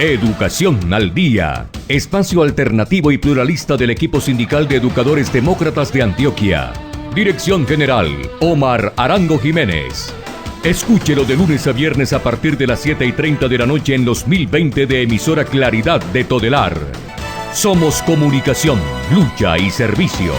Educación al Día, espacio alternativo y pluralista del equipo sindical de educadores demócratas de Antioquia. Dirección General, Omar Arango Jiménez. Escúchelo de lunes a viernes a partir de las 7:30 de la noche en los 1020 de emisora Claridad de Todelar. Somos comunicación, lucha y servicio.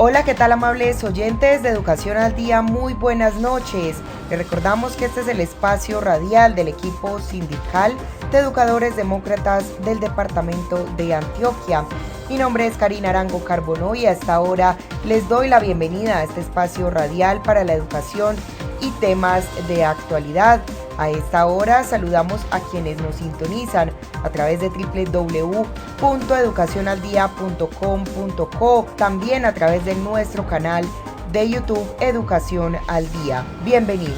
Hola, ¿qué tal, amables oyentes de Educación al Día? Muy buenas noches. Les recordamos que este es el espacio radial del equipo sindical de educadores demócratas del departamento de Antioquia. Mi nombre es Karina Arango Carbonó y a esta hora les doy la bienvenida a este espacio radial para la educación y temas de actualidad. A esta hora saludamos a quienes nos sintonizan a través de www.educacionaldia.com.co, también a través de nuestro canal de YouTube Educación al Día. Bienvenidos.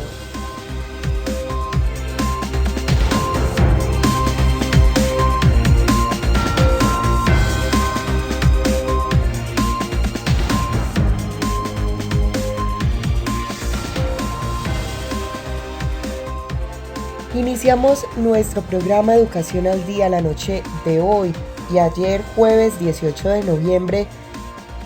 Iniciamos nuestro programa Educación al Día la noche de hoy y ayer, jueves 18 de noviembre,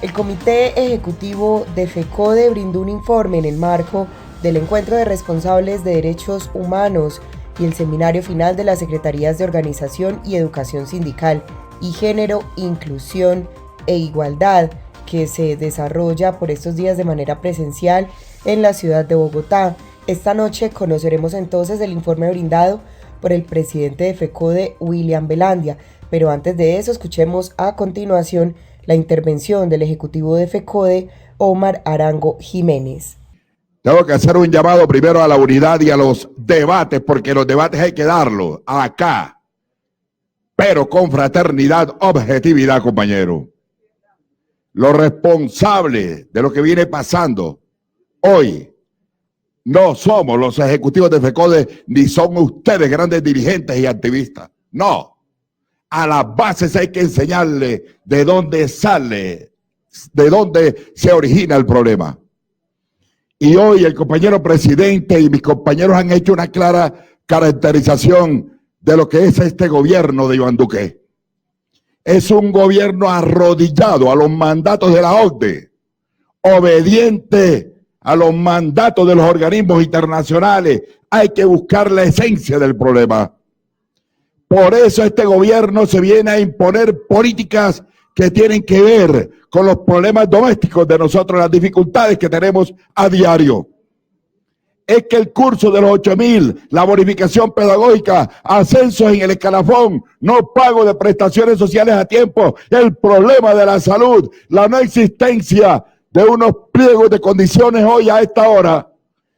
el Comité Ejecutivo de FECODE brindó un informe en el marco del Encuentro de Responsables de Derechos Humanos y el seminario final de las Secretarías de Organización y Educación Sindical y Género, Inclusión e Igualdad, que se desarrolla por estos días de manera presencial en la ciudad de Bogotá. Esta noche conoceremos entonces el informe brindado por el presidente de FECODE, William Velandia, pero antes de eso escuchemos a continuación la intervención del ejecutivo de FECODE, Omar Arango Jiménez. Tengo que hacer un llamado primero a la unidad y a los debates, porque los debates hay que darlos acá, pero con fraternidad, objetividad, compañero. Los responsables de lo que viene pasando hoy no somos los ejecutivos de FECODE, ni son ustedes grandes dirigentes y activistas. No. A las bases hay que enseñarle de dónde sale, de dónde se origina el problema. Y hoy el compañero presidente y mis compañeros han hecho una clara caracterización de lo que es este gobierno de Iván Duque. Es un gobierno arrodillado a los mandatos de la OCDE, obediente a los mandatos de los organismos internacionales. Hay que buscar la esencia del problema. Por eso este gobierno se viene a imponer políticas que tienen que ver con los problemas domésticos de nosotros, las dificultades que tenemos a diario. Es que el curso de los 8.000, la bonificación pedagógica, ascensos en el escalafón, no pago de prestaciones sociales a tiempo, el problema de la salud, la no existencia de unos pliegos de condiciones hoy a esta hora,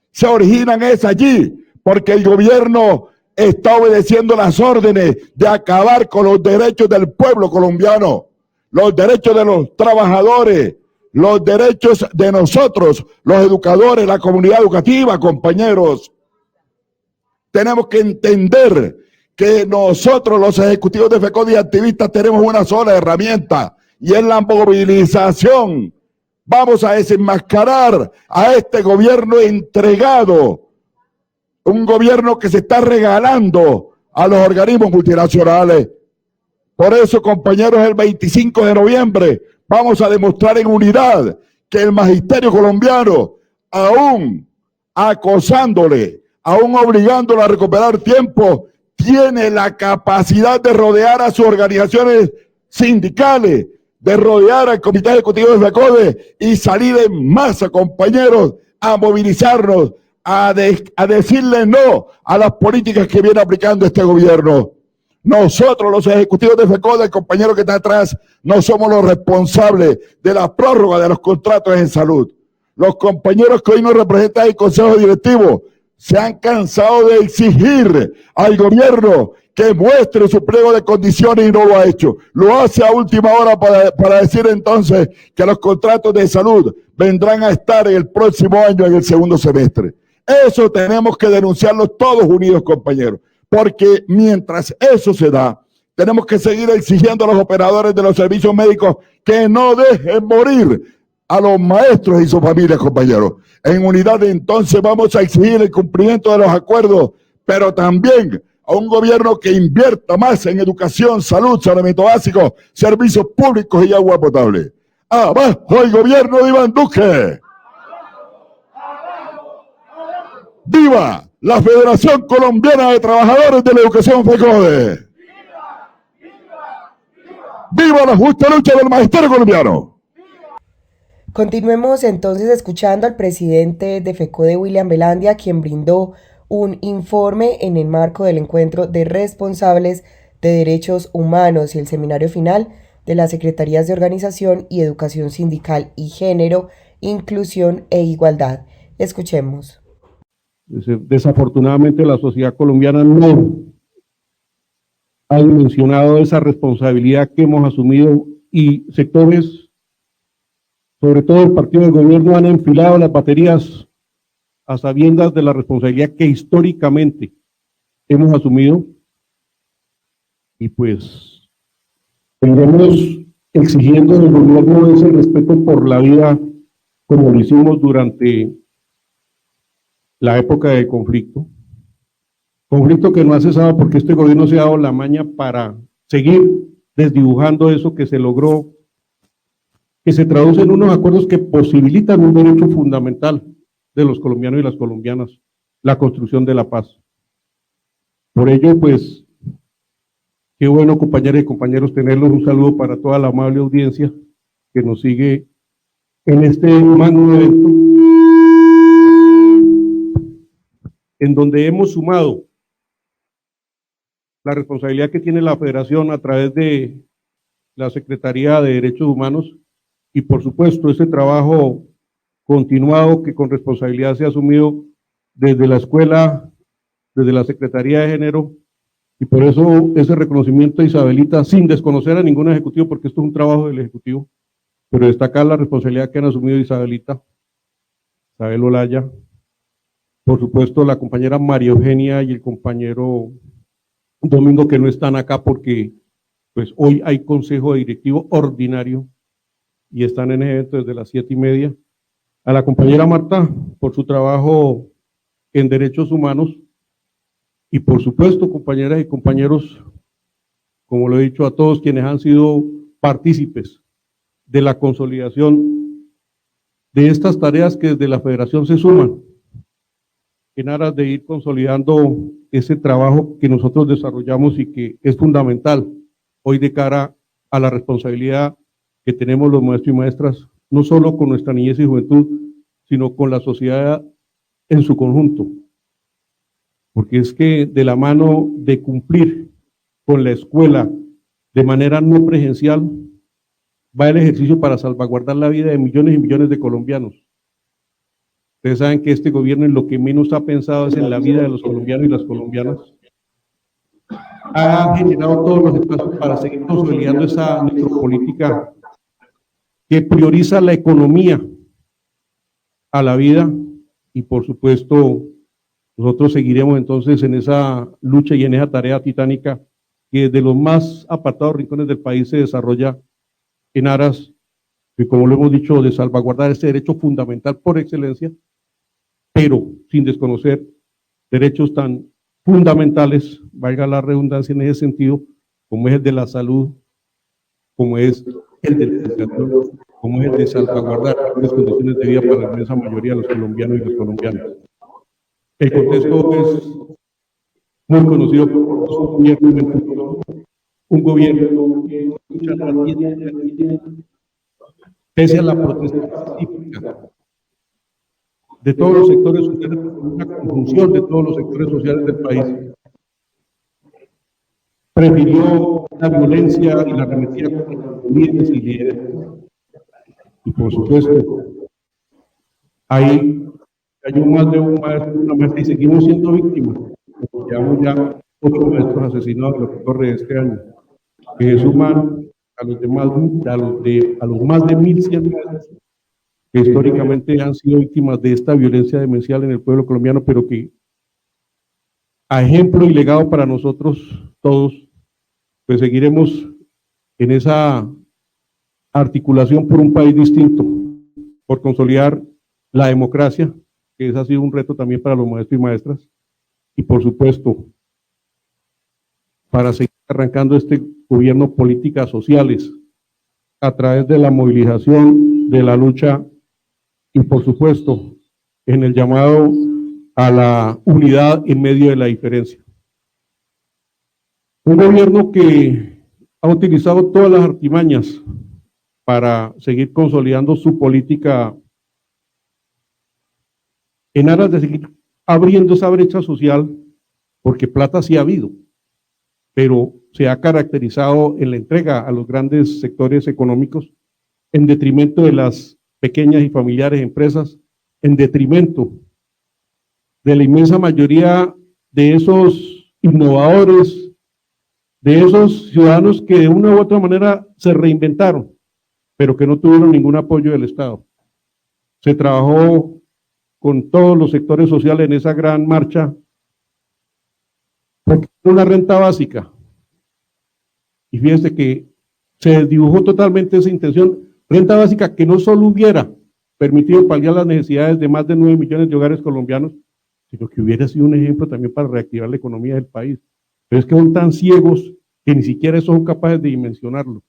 se originan es allí, porque el gobierno está obedeciendo las órdenes de acabar con los derechos del pueblo colombiano, los derechos de los trabajadores, los derechos de nosotros, los educadores, la comunidad educativa, compañeros. Tenemos que entender que nosotros, los ejecutivos de FECODE y activistas, tenemos una sola herramienta, y es la movilización. Vamos a desenmascarar a este gobierno entregado, un gobierno que se está regalando a los organismos multinacionales. Por eso, compañeros, el 25 de noviembre vamos a demostrar en unidad que el magisterio colombiano, aún acosándole, aún obligándolo a recuperar tiempo, tiene la capacidad de rodear a sus organizaciones sindicales, de rodear al Comité Ejecutivo de FECODE y salir en masa, compañeros, a movilizarnos, a decirle no a las políticas que viene aplicando este gobierno. Nosotros, los ejecutivos de FECODE, el compañero que está atrás, no somos los responsables de la prórroga de los contratos en salud. Los compañeros que hoy nos representan en el Consejo Directivo se han cansado de exigir al gobierno que muestre su pliego de condiciones y no lo ha hecho. Lo hace a última hora para decir entonces que los contratos de salud vendrán a estar en el próximo año, en el segundo semestre. Eso tenemos que denunciarlo todos unidos, compañeros, porque mientras eso se da, Tenemos que seguir exigiendo a los operadores de los servicios médicos que no dejen morir a los maestros y sus familias, compañeros. En unidad, entonces, vamos a exigir el cumplimiento de los acuerdos, pero también a un gobierno que invierta más en educación, salud, saneamiento básico, servicios públicos y agua potable. ¡Abajo el gobierno de Iván Duque! ¡Viva la Federación Colombiana de Trabajadores de la Educación FECODE! ¡Viva la justa lucha del magisterio colombiano! Continuemos entonces escuchando al presidente de FECODE, William Velandia, quien brindó un informe en el marco del encuentro de responsables de derechos humanos y el seminario final de las Secretarías de Organización y Educación Sindical y Género, Inclusión e Igualdad. Escuchemos. Desafortunadamente la sociedad colombiana no ha dimensionado esa responsabilidad que hemos asumido y sectores, sobre todo el partido del gobierno, han enfilado las baterías a sabiendas de la responsabilidad que históricamente hemos asumido, y pues seguiremos exigiendo del gobierno ese respeto por la vida como lo hicimos durante la época de conflicto que no ha cesado porque este gobierno se ha dado la maña para seguir desdibujando eso que se logró, que se traduce en unos acuerdos que posibilitan un derecho fundamental de los colombianos y las colombianas, la construcción de la paz. Por ello, pues, qué bueno, compañeras y compañeros, tenerlos. Un saludo para toda la amable audiencia que nos sigue en este magno evento, en donde hemos sumado la responsabilidad que tiene la Federación a través de la Secretaría de Derechos Humanos y, por supuesto, ese trabajo continuado que con responsabilidad se ha asumido desde la escuela, desde la Secretaría de Género, y por eso ese reconocimiento a Isabelita, sin desconocer a ningún ejecutivo, porque esto es un trabajo del ejecutivo, pero destacar la responsabilidad que han asumido Isabelita, Isabel Olaya, por supuesto la compañera María Eugenia y el compañero Domingo, que no están acá porque pues hoy hay consejo directivo ordinario y están en el evento desde las 7:30, a la compañera Marta por su trabajo en derechos humanos y por supuesto, compañeras y compañeros, como lo he dicho, a todos quienes han sido partícipes de la consolidación de estas tareas que desde la Federación se suman en aras de ir consolidando ese trabajo que nosotros desarrollamos y que es fundamental hoy de cara a la responsabilidad que tenemos los maestros y maestras, no solo con nuestra niñez y juventud, sino con la sociedad en su conjunto. Porque es que de la mano de cumplir con la escuela de manera no presencial, va el ejercicio para salvaguardar la vida de millones y millones de colombianos. Ustedes saben que este gobierno en lo que menos ha pensado es en la vida de los colombianos y las colombianas. Ha generado todos los espacios para seguir consolidando esa necropolítica que prioriza la economía a la vida y por supuesto nosotros seguiremos entonces en esa lucha y en esa tarea titánica que desde los más apartados rincones del país se desarrolla en aras, y como lo hemos dicho, de salvaguardar ese derecho fundamental por excelencia, pero sin desconocer derechos tan fundamentales, valga la redundancia en ese sentido, como es el de la salud, como es el de la educación, como es el de salvaguardar las condiciones de vida para la inmensa mayoría de los colombianos y las colombianas. El contexto es muy conocido por un gobierno que lucha pese a la protesta pacífica de todos los sectores sociales, una conjunción de todos los sectores sociales del país, prefirió la violencia y la arremetida contra los líderes y líderes. Y por supuesto, hay más de un maestro y una maestra y seguimos siendo víctimas. Llevamos ya 8 maestros asesinados en lo que corre de este año, que suman a los demás, a los más de 1.100 maestros que históricamente han sido víctimas de esta violencia demencial en el pueblo colombiano, pero que a ejemplo y legado para nosotros todos, pues seguiremos en esa articulación por un país distinto, por consolidar la democracia, que ese ha sido un reto también para los maestros y maestras, y por supuesto, para seguir arrancando este gobierno políticas sociales a través de la movilización, de la lucha y por supuesto en el llamado a la unidad en medio de la diferencia. Un gobierno que ha utilizado todas las artimañas para seguir consolidando su política en aras de seguir abriendo esa brecha social, porque plata sí ha habido, pero se ha caracterizado en la entrega a los grandes sectores económicos en detrimento de las pequeñas y familiares empresas, en detrimento de la inmensa mayoría de esos innovadores, de esos ciudadanos que de una u otra manera se reinventaron, pero que no tuvieron ningún apoyo del Estado. Se trabajó con todos los sectores sociales en esa gran marcha, porque era una renta básica. Y fíjense que se desdibujó totalmente esa intención, renta básica que no solo hubiera permitido paliar las necesidades de más de 9 millones de hogares colombianos, sino que hubiera sido un ejemplo también para reactivar la economía del país. Pero es que son tan ciegos que ni siquiera son capaces de dimensionarlo.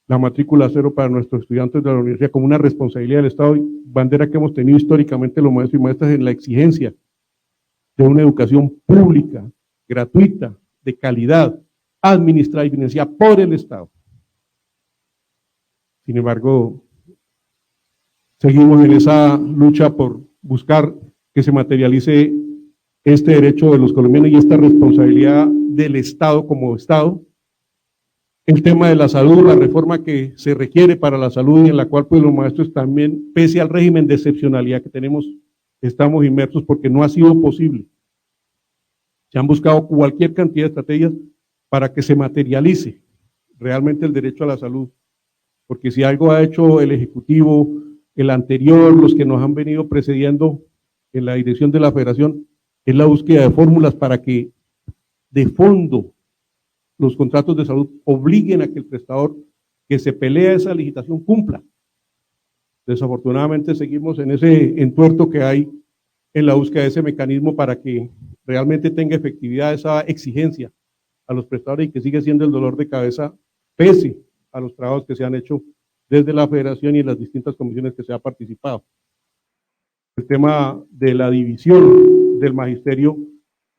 La matrícula cero para nuestros estudiantes de la universidad como una responsabilidad del Estado, bandera que hemos tenido históricamente los maestros y maestras en la exigencia de una educación pública, gratuita, de calidad, administrada y financiada por el Estado. Sin embargo, seguimos en esa lucha por buscar que se materialice este derecho de los colombianos y esta responsabilidad del Estado como Estado. El tema de la salud, la reforma que se requiere para la salud y en la cual pues los maestros también, pese al régimen de excepcionalidad que tenemos, estamos inmersos porque no ha sido posible. Se han buscado cualquier cantidad de estrategias para que se materialice realmente el derecho a la salud, porque si algo ha hecho el Ejecutivo, el anterior, los que nos han venido precediendo en la dirección de la Federación, es la búsqueda de fórmulas para que de fondo los contratos de salud obliguen a que el prestador que se pelea esa licitación cumpla. Desafortunadamente seguimos en ese entuerto que hay en la búsqueda de ese mecanismo para que realmente tenga efectividad esa exigencia a los prestadores y que sigue siendo el dolor de cabeza pese a los trabajos que se han hecho desde la Federación y en las distintas comisiones que se ha participado. El tema de la división del magisterio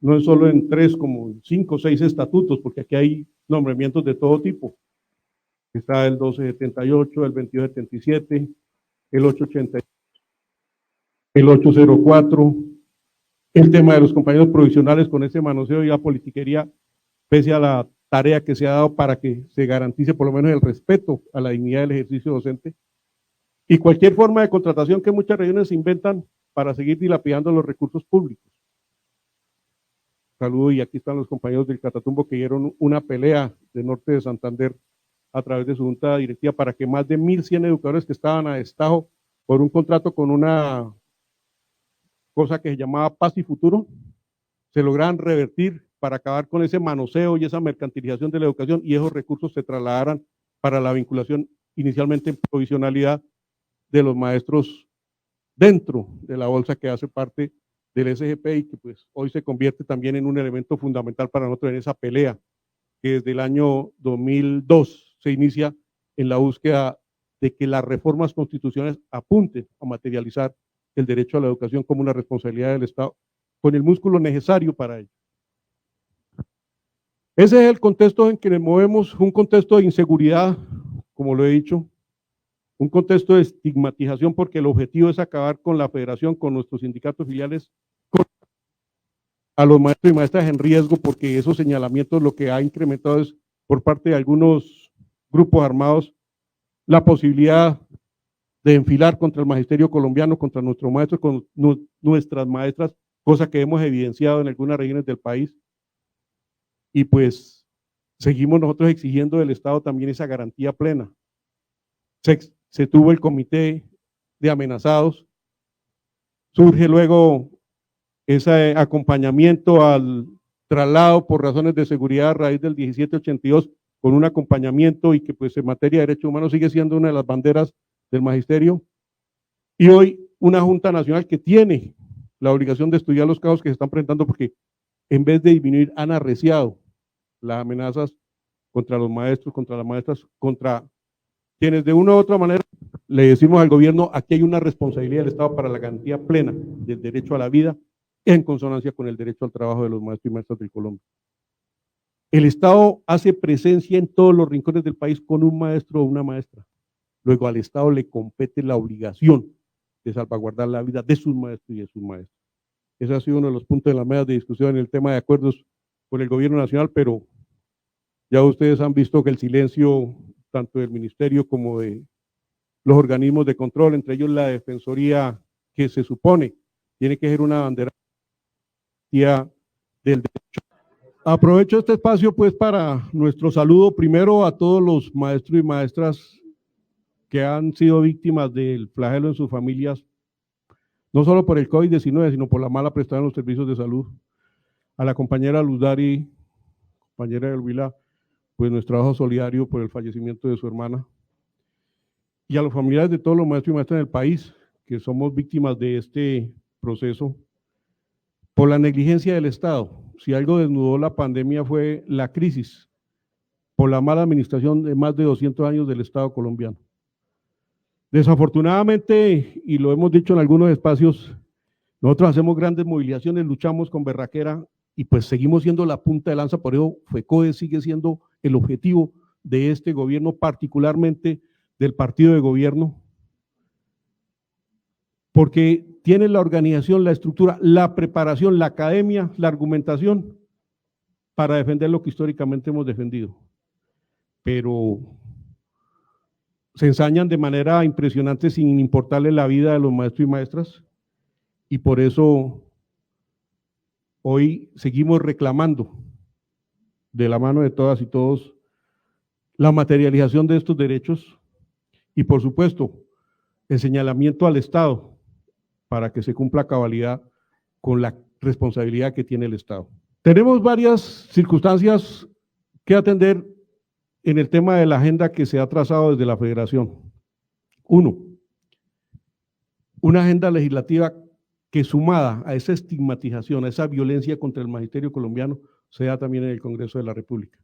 no es solo en 3, como 5 o 6 estatutos, porque aquí hay nombramientos de todo tipo. Está el 1278, el 2277, el 880, el 804, el tema de los compañeros provisionales con ese manoseo y la politiquería, pese a la tarea que se ha dado para que se garantice por lo menos el respeto a la dignidad del ejercicio docente, y cualquier forma de contratación que muchas regiones inventan para seguir dilapidando los recursos públicos. Saludo, y aquí están los compañeros del Catatumbo que dieron una pelea de Norte de Santander a través de su junta directiva para que más de 1.100 educadores que estaban a destajo por un contrato con una cosa que se llamaba Paz y Futuro, se lograran revertir para acabar con ese manoseo y esa mercantilización de la educación y esos recursos se trasladaran para la vinculación inicialmente en provisionalidad de los maestros dentro de la bolsa que hace parte del SGP y que pues hoy se convierte también en un elemento fundamental para nosotros en esa pelea que desde el año 2002 se inicia en la búsqueda de que las reformas constitucionales apunten a materializar el derecho a la educación como una responsabilidad del Estado con el músculo necesario para ello. Ese es el contexto en que nos movemos, un contexto de inseguridad, como lo he dicho, un contexto de estigmatización porque el objetivo es acabar con la federación, con nuestros sindicatos filiales, con a los maestros y maestras en riesgo porque esos señalamientos lo que ha incrementado es por parte de algunos grupos armados la posibilidad de enfilar contra el magisterio colombiano, contra nuestros maestros, con nuestras maestras, cosa que hemos evidenciado en algunas regiones del país. Y pues seguimos nosotros exigiendo del Estado también esa garantía plena. Se tuvo el comité de amenazados, surge luego ese acompañamiento al traslado por razones de seguridad a raíz del 1782 con un acompañamiento y que pues en materia de derechos humanos sigue siendo una de las banderas del magisterio. Y hoy una Junta Nacional que tiene la obligación de estudiar los casos que se están presentando porque en vez de disminuir han arreciado las amenazas contra los maestros, contra las maestras, contra quienes de una u otra manera le decimos al gobierno, aquí hay una responsabilidad del Estado para la garantía plena del derecho a la vida en consonancia con el derecho al trabajo de los maestros y maestras de Colombia. El Estado hace presencia en todos los rincones del país con un maestro o una maestra. Luego al Estado le compete la obligación de salvaguardar la vida de sus maestros y de sus maestras. Ese ha sido uno de los puntos de la mesa de discusión en el tema de acuerdos con el gobierno nacional, pero ya ustedes han visto que el silencio tanto del ministerio como de los organismos de control, entre ellos la Defensoría, que se supone tiene que ser una bandera del derecho. Aprovecho este espacio pues para nuestro saludo primero a todos los maestros y maestras que han sido víctimas del flagelo en sus familias, no solo por el COVID-19, sino por la mala prestación de los servicios de salud. A la compañera Luz Dari, compañera del Huila, pues nuestro trabajo solidario por el fallecimiento de su hermana. Y a los familiares de todos los maestros y maestras del país, que somos víctimas de este proceso, por la negligencia del Estado. Si algo desnudó la pandemia fue la crisis, por la mala administración de más de 200 años del Estado colombiano. Desafortunadamente, y lo hemos dicho en algunos espacios, nosotros hacemos grandes movilizaciones, luchamos con berraquera y pues seguimos siendo la punta de lanza, por eso FECODE sigue siendo el objetivo de este gobierno, particularmente del partido de gobierno, porque tiene la organización, la estructura, la preparación, la academia, la argumentación para defender lo que históricamente hemos defendido. Pero se ensañan de manera impresionante sin importarle la vida de los maestros y maestras, y por eso hoy seguimos reclamando de la mano de todas y todos la materialización de estos derechos y por supuesto el señalamiento al Estado para que se cumpla a cabalidad con la responsabilidad que tiene el Estado. Tenemos varias circunstancias que atender en el tema de la agenda que se ha trazado desde la Federación. Uno, una agenda legislativa que sumada a esa estigmatización, a esa violencia contra el magisterio colombiano, se da también en el Congreso de la República.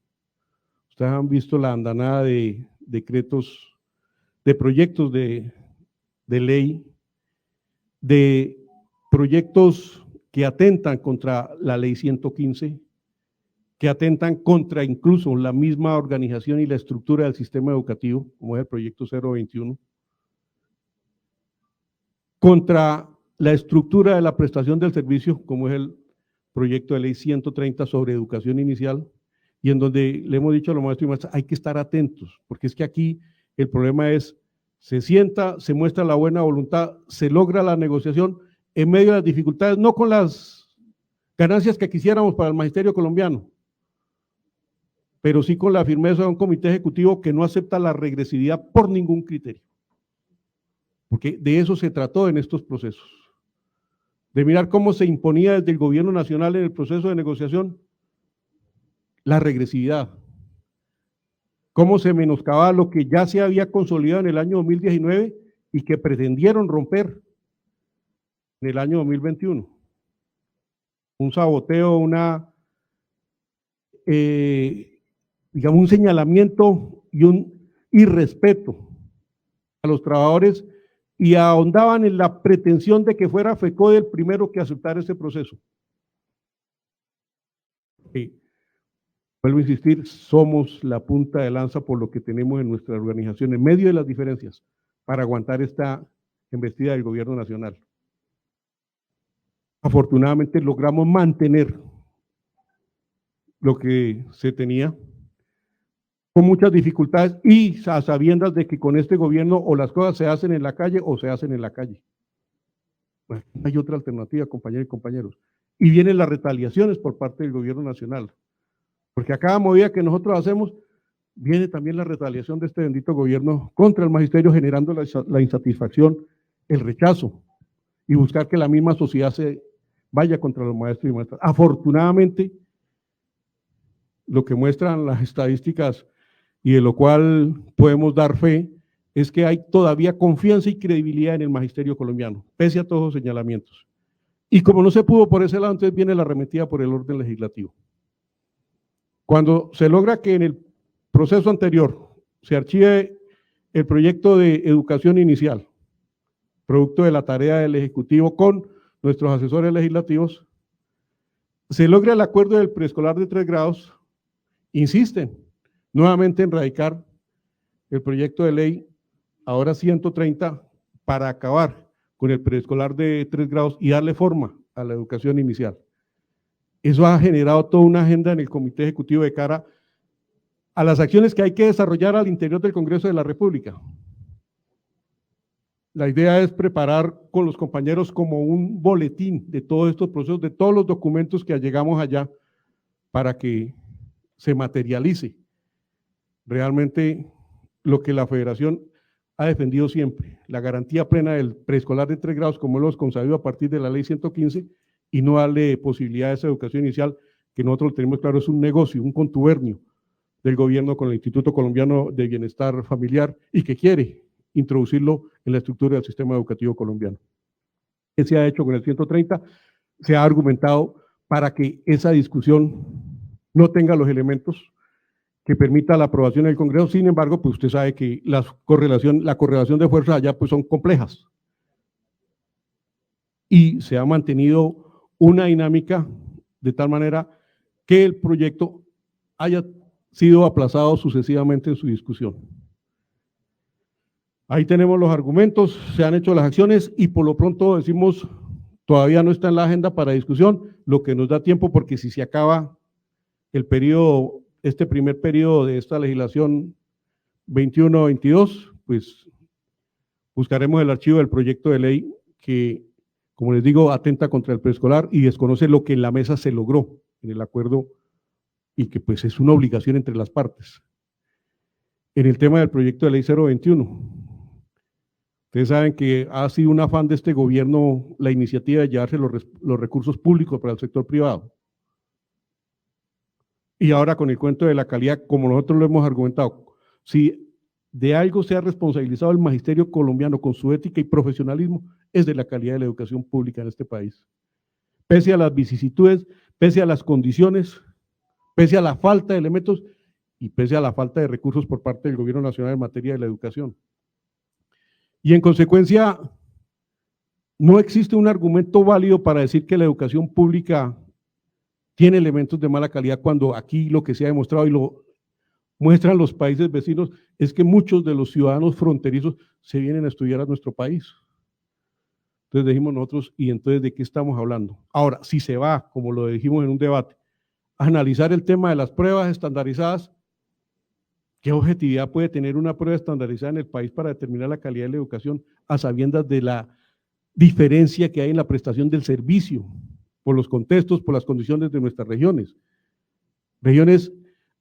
Ustedes han visto la andanada de decretos, de proyectos de ley, de proyectos que atentan contra la ley 115, que atentan contra incluso la misma organización y la estructura del sistema educativo, como es el proyecto 021, contra la estructura de la prestación del servicio, como es el proyecto de ley 130 sobre educación inicial, y en donde le hemos dicho a los maestros y maestras, hay que estar atentos, porque es que aquí el problema es, se sienta, se muestra la buena voluntad, se logra la negociación en medio de las dificultades, no con las ganancias que quisiéramos para el magisterio colombiano, pero sí con la firmeza de un comité ejecutivo que no acepta la regresividad por ningún criterio, porque de eso se trató en estos procesos, de mirar cómo se imponía desde el gobierno nacional en el proceso de negociación la regresividad, cómo se menoscababa lo que ya se había consolidado en el año 2019 y que pretendieron romper en el año 2021. Un saboteo, digamos, un señalamiento y un irrespeto a los trabajadores y ahondaban en la pretensión de que fuera FECODE el primero que aceptara ese proceso. Sí. Vuelvo a insistir, somos la punta de lanza por lo que tenemos en nuestra organización, en medio de las diferencias, para aguantar esta embestida del gobierno nacional. Afortunadamente logramos mantener lo que se tenía, con muchas dificultades y a sabiendas de que con este gobierno o las cosas se hacen en la calle o se hacen en la calle. Bueno, no hay otra alternativa, compañeros y compañeros. Y vienen las retaliaciones por parte del gobierno nacional. Porque a cada movida que nosotros hacemos, viene también la retaliación de este bendito gobierno contra el magisterio, generando la insatisfacción, el rechazo, y buscar que la misma sociedad se vaya contra los maestros y maestras. Afortunadamente, lo que muestran las estadísticas y de lo cual podemos dar fe, es que hay todavía confianza y credibilidad en el magisterio colombiano, pese a todos los señalamientos. Y como no se pudo por ese lado, entonces viene la arremetida por el orden legislativo. Cuando se logra que en el proceso anterior se archive el proyecto de educación inicial, producto de la tarea del Ejecutivo con nuestros asesores legislativos, se logra el acuerdo del preescolar de 3 grados, insisten nuevamente en radicar el proyecto de ley, ahora 130, para acabar con el preescolar de 3 grados y darle forma a la educación inicial. Eso ha generado toda una agenda en el Comité Ejecutivo de cara a las acciones que hay que desarrollar al interior del Congreso de la República. La idea es preparar con los compañeros como un boletín de todos estos procesos, de todos los documentos que llegamos allá, para que se materialice realmente lo que la Federación ha defendido siempre, la garantía plena del preescolar de 3 grados, como lo hemos consabido a partir de la ley 115, y no darle posibilidad a esa educación inicial, que nosotros lo tenemos claro, es un negocio, un contubernio del gobierno con el Instituto Colombiano de Bienestar Familiar y que quiere introducirlo en la estructura del sistema educativo colombiano. ¿Qué se ha hecho con el 130? Se ha argumentado para que esa discusión no tenga los elementos que permita la aprobación del Congreso. Sin embargo, pues usted sabe que la correlación de fuerzas allá pues son complejas. Y se ha mantenido una dinámica de tal manera que el proyecto haya sido aplazado sucesivamente en su discusión. Ahí tenemos los argumentos, se han hecho las acciones y por lo pronto decimos, todavía no está en la agenda para discusión, lo que nos da tiempo porque si se acaba el periodo, este primer periodo de esta legislación 21-22, pues buscaremos el archivo del proyecto de ley que, como les digo, atenta contra el preescolar y desconoce lo que en la mesa se logró en el acuerdo y que pues es una obligación entre las partes. En el tema del proyecto de ley 021, ustedes saben que ha sido un afán de este gobierno la iniciativa de llevarse los recursos públicos para el sector privado. Y ahora con el cuento de la calidad, como nosotros lo hemos argumentado, si de algo se ha responsabilizado el magisterio colombiano con su ética y profesionalismo, es de la calidad de la educación pública en este país. Pese a las vicisitudes, pese a las condiciones, pese a la falta de elementos y pese a la falta de recursos por parte del gobierno nacional en materia de la educación. Y en consecuencia, no existe un argumento válido para decir que la educación pública tiene elementos de mala calidad cuando aquí lo que se ha demostrado y lo muestran los países vecinos es que muchos de los ciudadanos fronterizos se vienen a estudiar a nuestro país. Entonces dijimos nosotros, ¿y entonces de qué estamos hablando? Ahora, si se va, como lo dijimos en un debate, a analizar el tema de las pruebas estandarizadas, ¿qué objetividad puede tener una prueba estandarizada en el país para determinar la calidad de la educación a sabiendas de la diferencia que hay en la prestación del servicio, por los contextos, por las condiciones de nuestras regiones? Regiones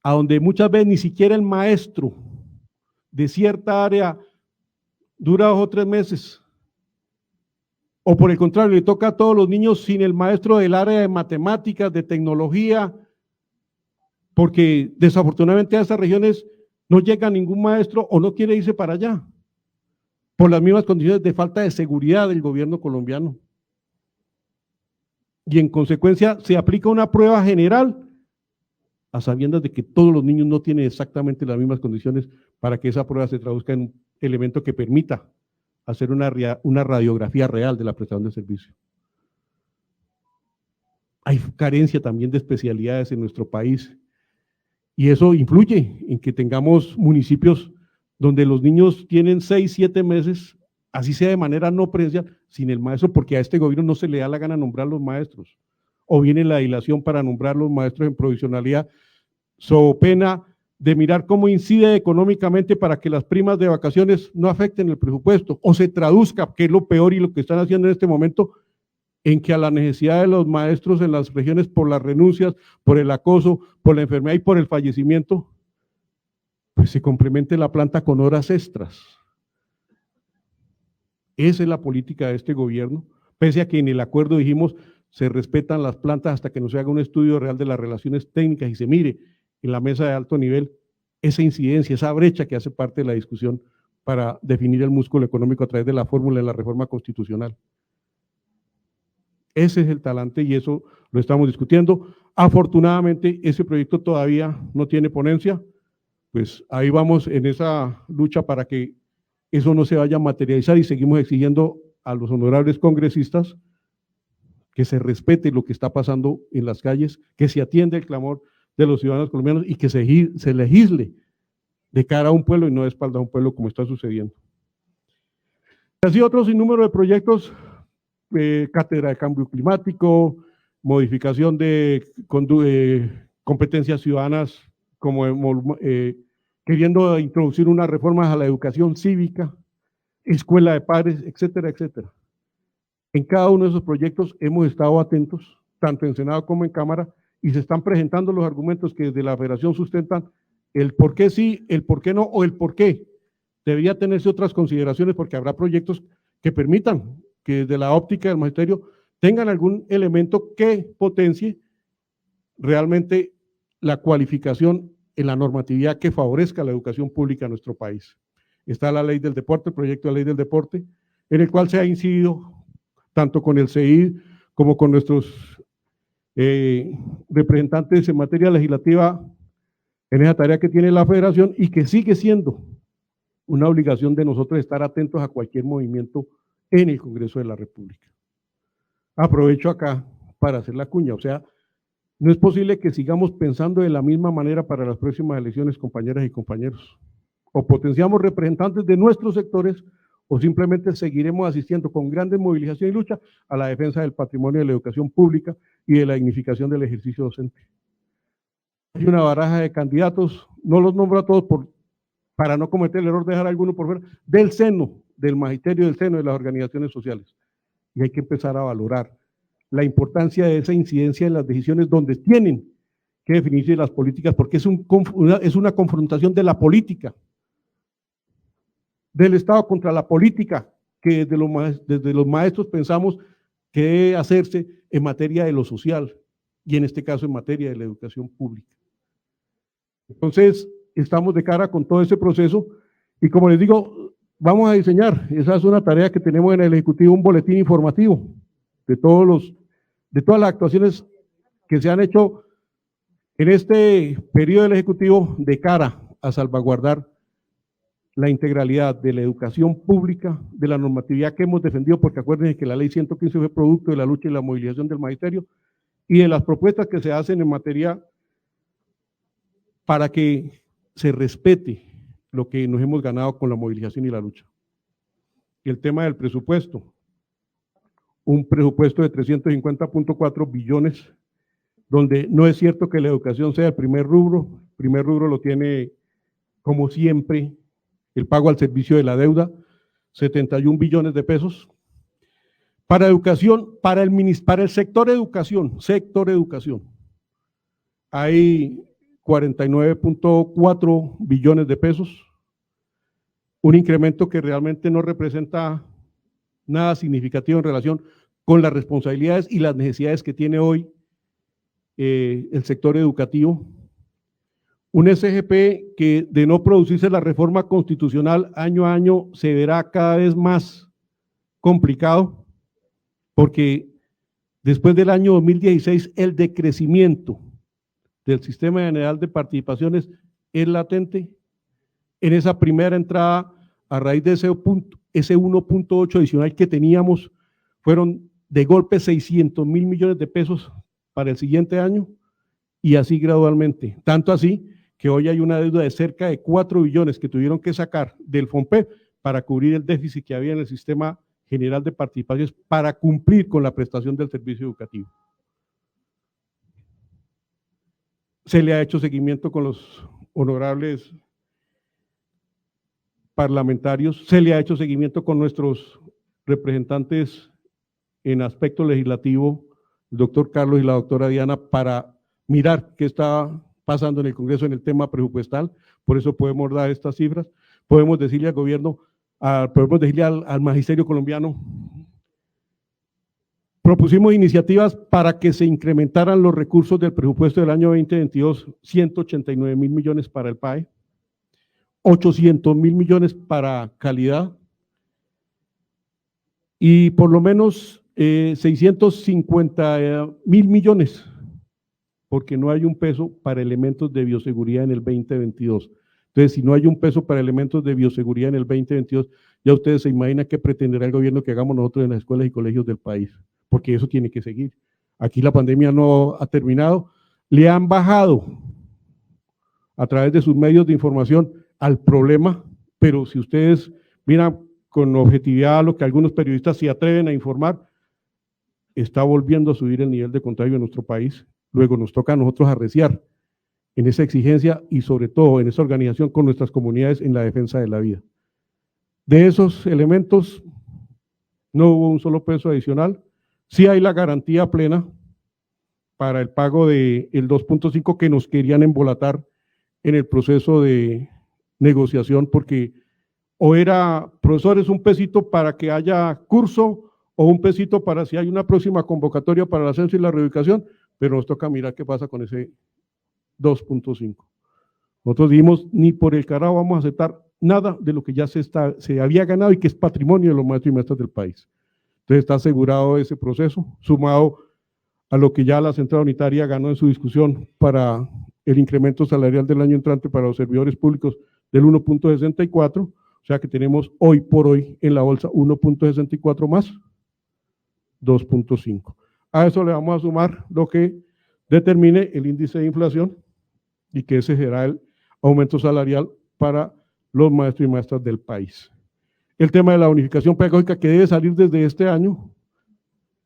a donde muchas veces ni siquiera el maestro de cierta área dura 2 o 3 meses, o por el contrario, le toca a todos los niños sin el maestro del área de matemáticas, de tecnología, porque desafortunadamente a esas regiones no llega ningún maestro o no quiere irse para allá, por las mismas condiciones de falta de seguridad del gobierno colombiano. Y en consecuencia se aplica una prueba general a sabiendas de que todos los niños no tienen exactamente las mismas condiciones para que esa prueba se traduzca en un elemento que permita hacer una radiografía real de la prestación de servicio. Hay carencia también de especialidades en nuestro país y eso influye en que tengamos municipios donde los niños tienen 6, 7 meses, así sea de manera no presencial, sin el maestro, porque a este gobierno no se le da la gana nombrar los maestros, o viene la dilación para nombrar los maestros en provisionalidad, so pena de mirar cómo incide económicamente para que las primas de vacaciones no afecten el presupuesto, o se traduzca, que es lo peor y lo que están haciendo en este momento, en que a la necesidad de los maestros en las regiones por las renuncias, por el acoso, por la enfermedad y por el fallecimiento, pues se complemente la planta con horas extras. Esa es la política de este gobierno, pese a que en el acuerdo dijimos se respetan las plantas hasta que no se haga un estudio real de las relaciones técnicas y se mire en la mesa de alto nivel esa incidencia, esa brecha que hace parte de la discusión para definir el músculo económico a través de la fórmula de la reforma constitucional. Ese es el talante y eso lo estamos discutiendo. Afortunadamente, ese proyecto todavía no tiene ponencia, pues ahí vamos en esa lucha para que eso no se vaya a materializar y seguimos exigiendo a los honorables congresistas que se respete lo que está pasando en las calles, que se atienda el clamor de los ciudadanos colombianos y que se legisle de cara a un pueblo y no de espalda a un pueblo como está sucediendo. Así otro sinnúmero de proyectos, cátedra de cambio climático, modificación de competencias ciudadanas, como queriendo introducir unas reformas a la educación cívica, escuela de padres, etcétera, etcétera. En cada uno de esos proyectos hemos estado atentos, tanto en Senado como en Cámara, y se están presentando los argumentos que desde la Federación sustentan el por qué sí, el por qué no, o el por qué. Debería tenerse otras consideraciones porque habrá proyectos que permitan que desde la óptica del magisterio tengan algún elemento que potencie realmente la cualificación en la normatividad que favorezca la educación pública en nuestro país. Está la ley del deporte, el proyecto de ley del deporte, en el cual se ha incidido tanto con el CEID como con nuestros representantes en materia legislativa en esa tarea que tiene la Federación y que sigue siendo una obligación de nosotros estar atentos a cualquier movimiento en el Congreso de la República. Aprovecho acá para hacer la cuña, o sea, no es posible que sigamos pensando de la misma manera para las próximas elecciones, compañeras y compañeros. O potenciamos representantes de nuestros sectores o simplemente seguiremos asistiendo con grandes movilización y lucha a la defensa del patrimonio de la educación pública y de la dignificación del ejercicio docente. Hay una baraja de candidatos, no los nombro a todos para no cometer el error de dejar a alguno por fuera, del seno del magisterio, del seno de las organizaciones sociales. Y hay que empezar a valorar la importancia de esa incidencia en las decisiones donde tienen que definirse las políticas, porque es una confrontación de la política, del Estado contra la política, que desde los maestros pensamos que debe hacerse en materia de lo social, y en este caso en materia de la educación pública. Entonces, estamos de cara con todo ese proceso, y como les digo, vamos a diseñar, esa es una tarea que tenemos en el Ejecutivo, un boletín informativo de todas las actuaciones que se han hecho en este periodo del Ejecutivo de cara a salvaguardar la integralidad de la educación pública, de la normatividad que hemos defendido, porque acuérdense que la ley 115 fue producto de la lucha y la movilización del magisterio, y de las propuestas que se hacen en materia para que se respete lo que nos hemos ganado con la movilización y la lucha. Y el tema del presupuesto, un presupuesto de 350.4 billones, donde no es cierto que la educación sea el primer rubro lo tiene, como siempre, el pago al servicio de la deuda, 71 billones de pesos. Para educación, para el sector educación, hay 49.4 billones de pesos, un incremento que realmente no representa nada significativo en relación con las responsabilidades y las necesidades que tiene hoy el sector educativo. Un SGP que, de no producirse la reforma constitucional año a año, se verá cada vez más complicado, porque después del año 2016 el decrecimiento del sistema general de participaciones es latente. En esa primera entrada, a raíz de ese 1.8 adicional que teníamos, fueron de golpe 600 mil millones de pesos para el siguiente año, y así gradualmente, tanto así que hoy hay una deuda de cerca de 4 billones que tuvieron que sacar del FOMPEP para cubrir el déficit que había en el sistema general de participaciones para cumplir con la prestación del servicio educativo. Se le ha hecho seguimiento con los honorables parlamentarios, se le ha hecho seguimiento con nuestros representantes en aspecto legislativo, el doctor Carlos y la doctora Diana, para mirar qué está pasando en el Congreso en el tema presupuestal. Por eso podemos dar estas cifras, podemos decirle al gobierno, podemos decirle al magisterio colombiano Propusimos iniciativas para que se incrementaran los recursos del presupuesto del año 2022, 189.000 millones para el PAE, 800.000 millones para calidad y por lo menos 650.000 millones, porque no hay un peso para elementos de bioseguridad en el 2022. Entonces, si no hay un peso para elementos de bioseguridad en el 2022, ya ustedes se imaginan qué pretenderá el gobierno que hagamos nosotros en las escuelas y colegios del país, porque eso tiene que seguir. Aquí la pandemia no ha terminado. Le han bajado a través de sus medios de información al problema, pero si ustedes miran con objetividad lo que algunos periodistas se atreven a informar, está volviendo a subir el nivel de contagio en nuestro país. Luego nos toca a nosotros arreciar en esa exigencia y sobre todo en esa organización con nuestras comunidades en la defensa de la vida. De esos elementos no hubo un solo peso adicional. Sí hay la garantía plena para el pago del 2.5 que nos querían embolatar en el proceso de negociación, porque o era, profesores, un pesito para que haya curso o un pesito para si hay una próxima convocatoria para el ascenso y la reubicación, pero nos toca mirar qué pasa con ese 2.5. Nosotros dijimos, ni por el carajo vamos a aceptar nada de lo que ya se había ganado y que es patrimonio de los maestros y maestras del país. Entonces está asegurado ese proceso, sumado a lo que ya la Central Unitaria ganó en su discusión para el incremento salarial del año entrante para los servidores públicos del 1.64, o sea que tenemos hoy por hoy en la bolsa 1.64 más 2.5. A eso le vamos a sumar lo que determine el índice de inflación y que ese será el aumento salarial para los maestros y maestras del país. El tema de la unificación pedagógica que debe salir desde este año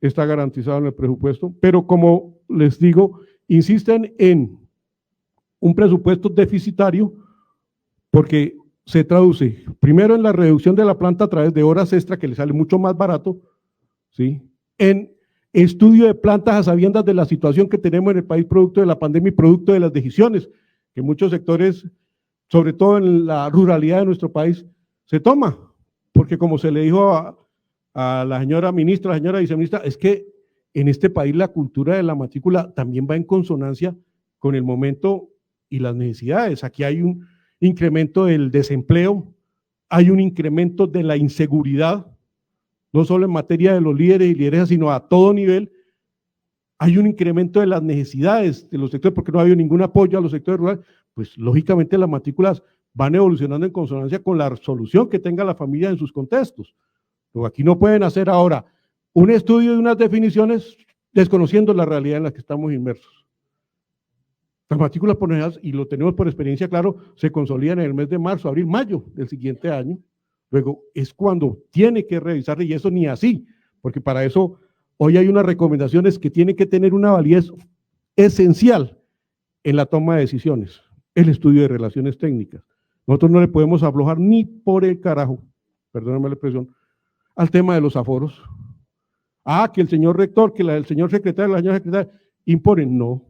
está garantizado en el presupuesto, pero como les digo, insisten en un presupuesto deficitario porque se traduce primero en la reducción de la planta a través de horas extra que le sale mucho más barato, ¿sí? En estudio de plantas a sabiendas de la situación que tenemos en el país producto de la pandemia y producto de las decisiones que muchos sectores, sobre todo en la ruralidad de nuestro país, se toma, porque como se le dijo a la señora ministra, la señora viceministra, es que en este país la cultura de la matrícula también va en consonancia con el momento y las necesidades. Aquí hay un incremento del desempleo, hay un incremento de la inseguridad, no solo en materia de los líderes y lideresas, sino a todo nivel. Hay un incremento de las necesidades de los sectores, porque no ha habido ningún apoyo a los sectores rurales, pues lógicamente las matrículas van evolucionando en consonancia con la solución que tenga la familia en sus contextos. Pero aquí no pueden hacer ahora un estudio de unas definiciones desconociendo la realidad en la que estamos inmersos. Las matrículas por general, y lo tenemos por experiencia claro, se consolidan en el mes de marzo, abril, mayo del siguiente año. Luego es cuando tiene que revisar, y eso ni así, porque para eso hoy hay unas recomendaciones que tienen que tener una validez esencial en la toma de decisiones, el estudio de relaciones técnicas. Nosotros no le podemos aflojar ni por el carajo, perdóname la expresión, al tema de los aforos. Ah, que el señor rector, que el señor secretario, la señora secretaria imponen, no.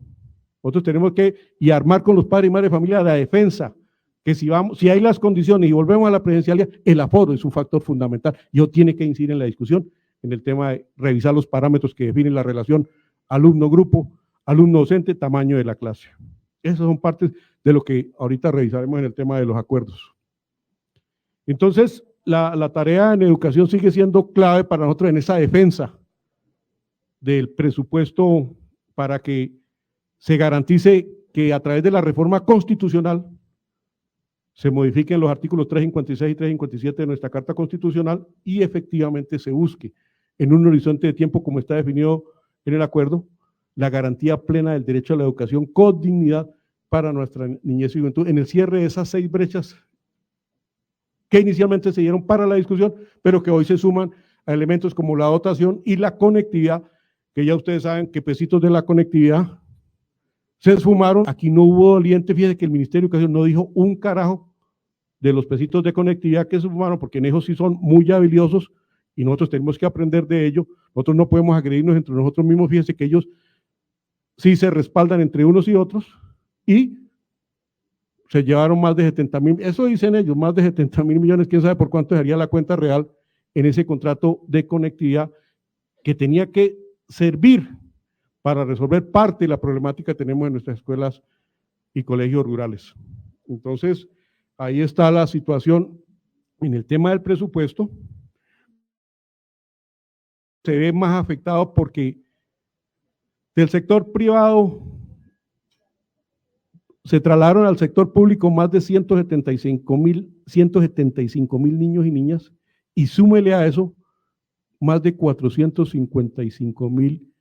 Nosotros tenemos que armar con los padres y madres de familia la defensa, que si hay las condiciones y volvemos a la presencialidad, el aforo es un factor fundamental. Yo tiene que incidir en la discusión en el tema de revisar los parámetros que definen la relación alumno-grupo, alumno-docente, tamaño de la clase. Esas son partes de lo que ahorita revisaremos en el tema de los acuerdos. Entonces, la tarea en educación sigue siendo clave para nosotros en esa defensa del presupuesto para que se garantice que a través de la reforma constitucional se modifiquen los artículos 356 y 357 de nuestra Carta Constitucional y efectivamente se busque en un horizonte de tiempo como está definido en el acuerdo, la garantía plena del derecho a la educación con dignidad para nuestra niñez y juventud en el cierre de esas 6 brechas que inicialmente se dieron para la discusión, pero que hoy se suman a elementos como la dotación y la conectividad, que ya ustedes saben que pesitos de la conectividad se esfumaron. Aquí no hubo doliente, fíjense que el Ministerio de Educación no dijo un carajo de los pesitos de conectividad que se esfumaron, porque en eso sí son muy habilidosos y nosotros tenemos que aprender de ello. Nosotros no podemos agredirnos entre nosotros mismos, fíjense que ellos sí se respaldan entre unos y otros y se llevaron más de 70.000, eso dicen ellos, más de 70.000 millones, quién sabe por cuánto sería la cuenta real en ese contrato de conectividad que tenía que servir para resolver parte de la problemática que tenemos en nuestras escuelas y colegios rurales. Entonces, ahí está la situación en el tema del presupuesto. Se ve más afectado porque del sector privado se trasladaron al sector público más de 175,000 niños y niñas, y súmele a eso más de 455,000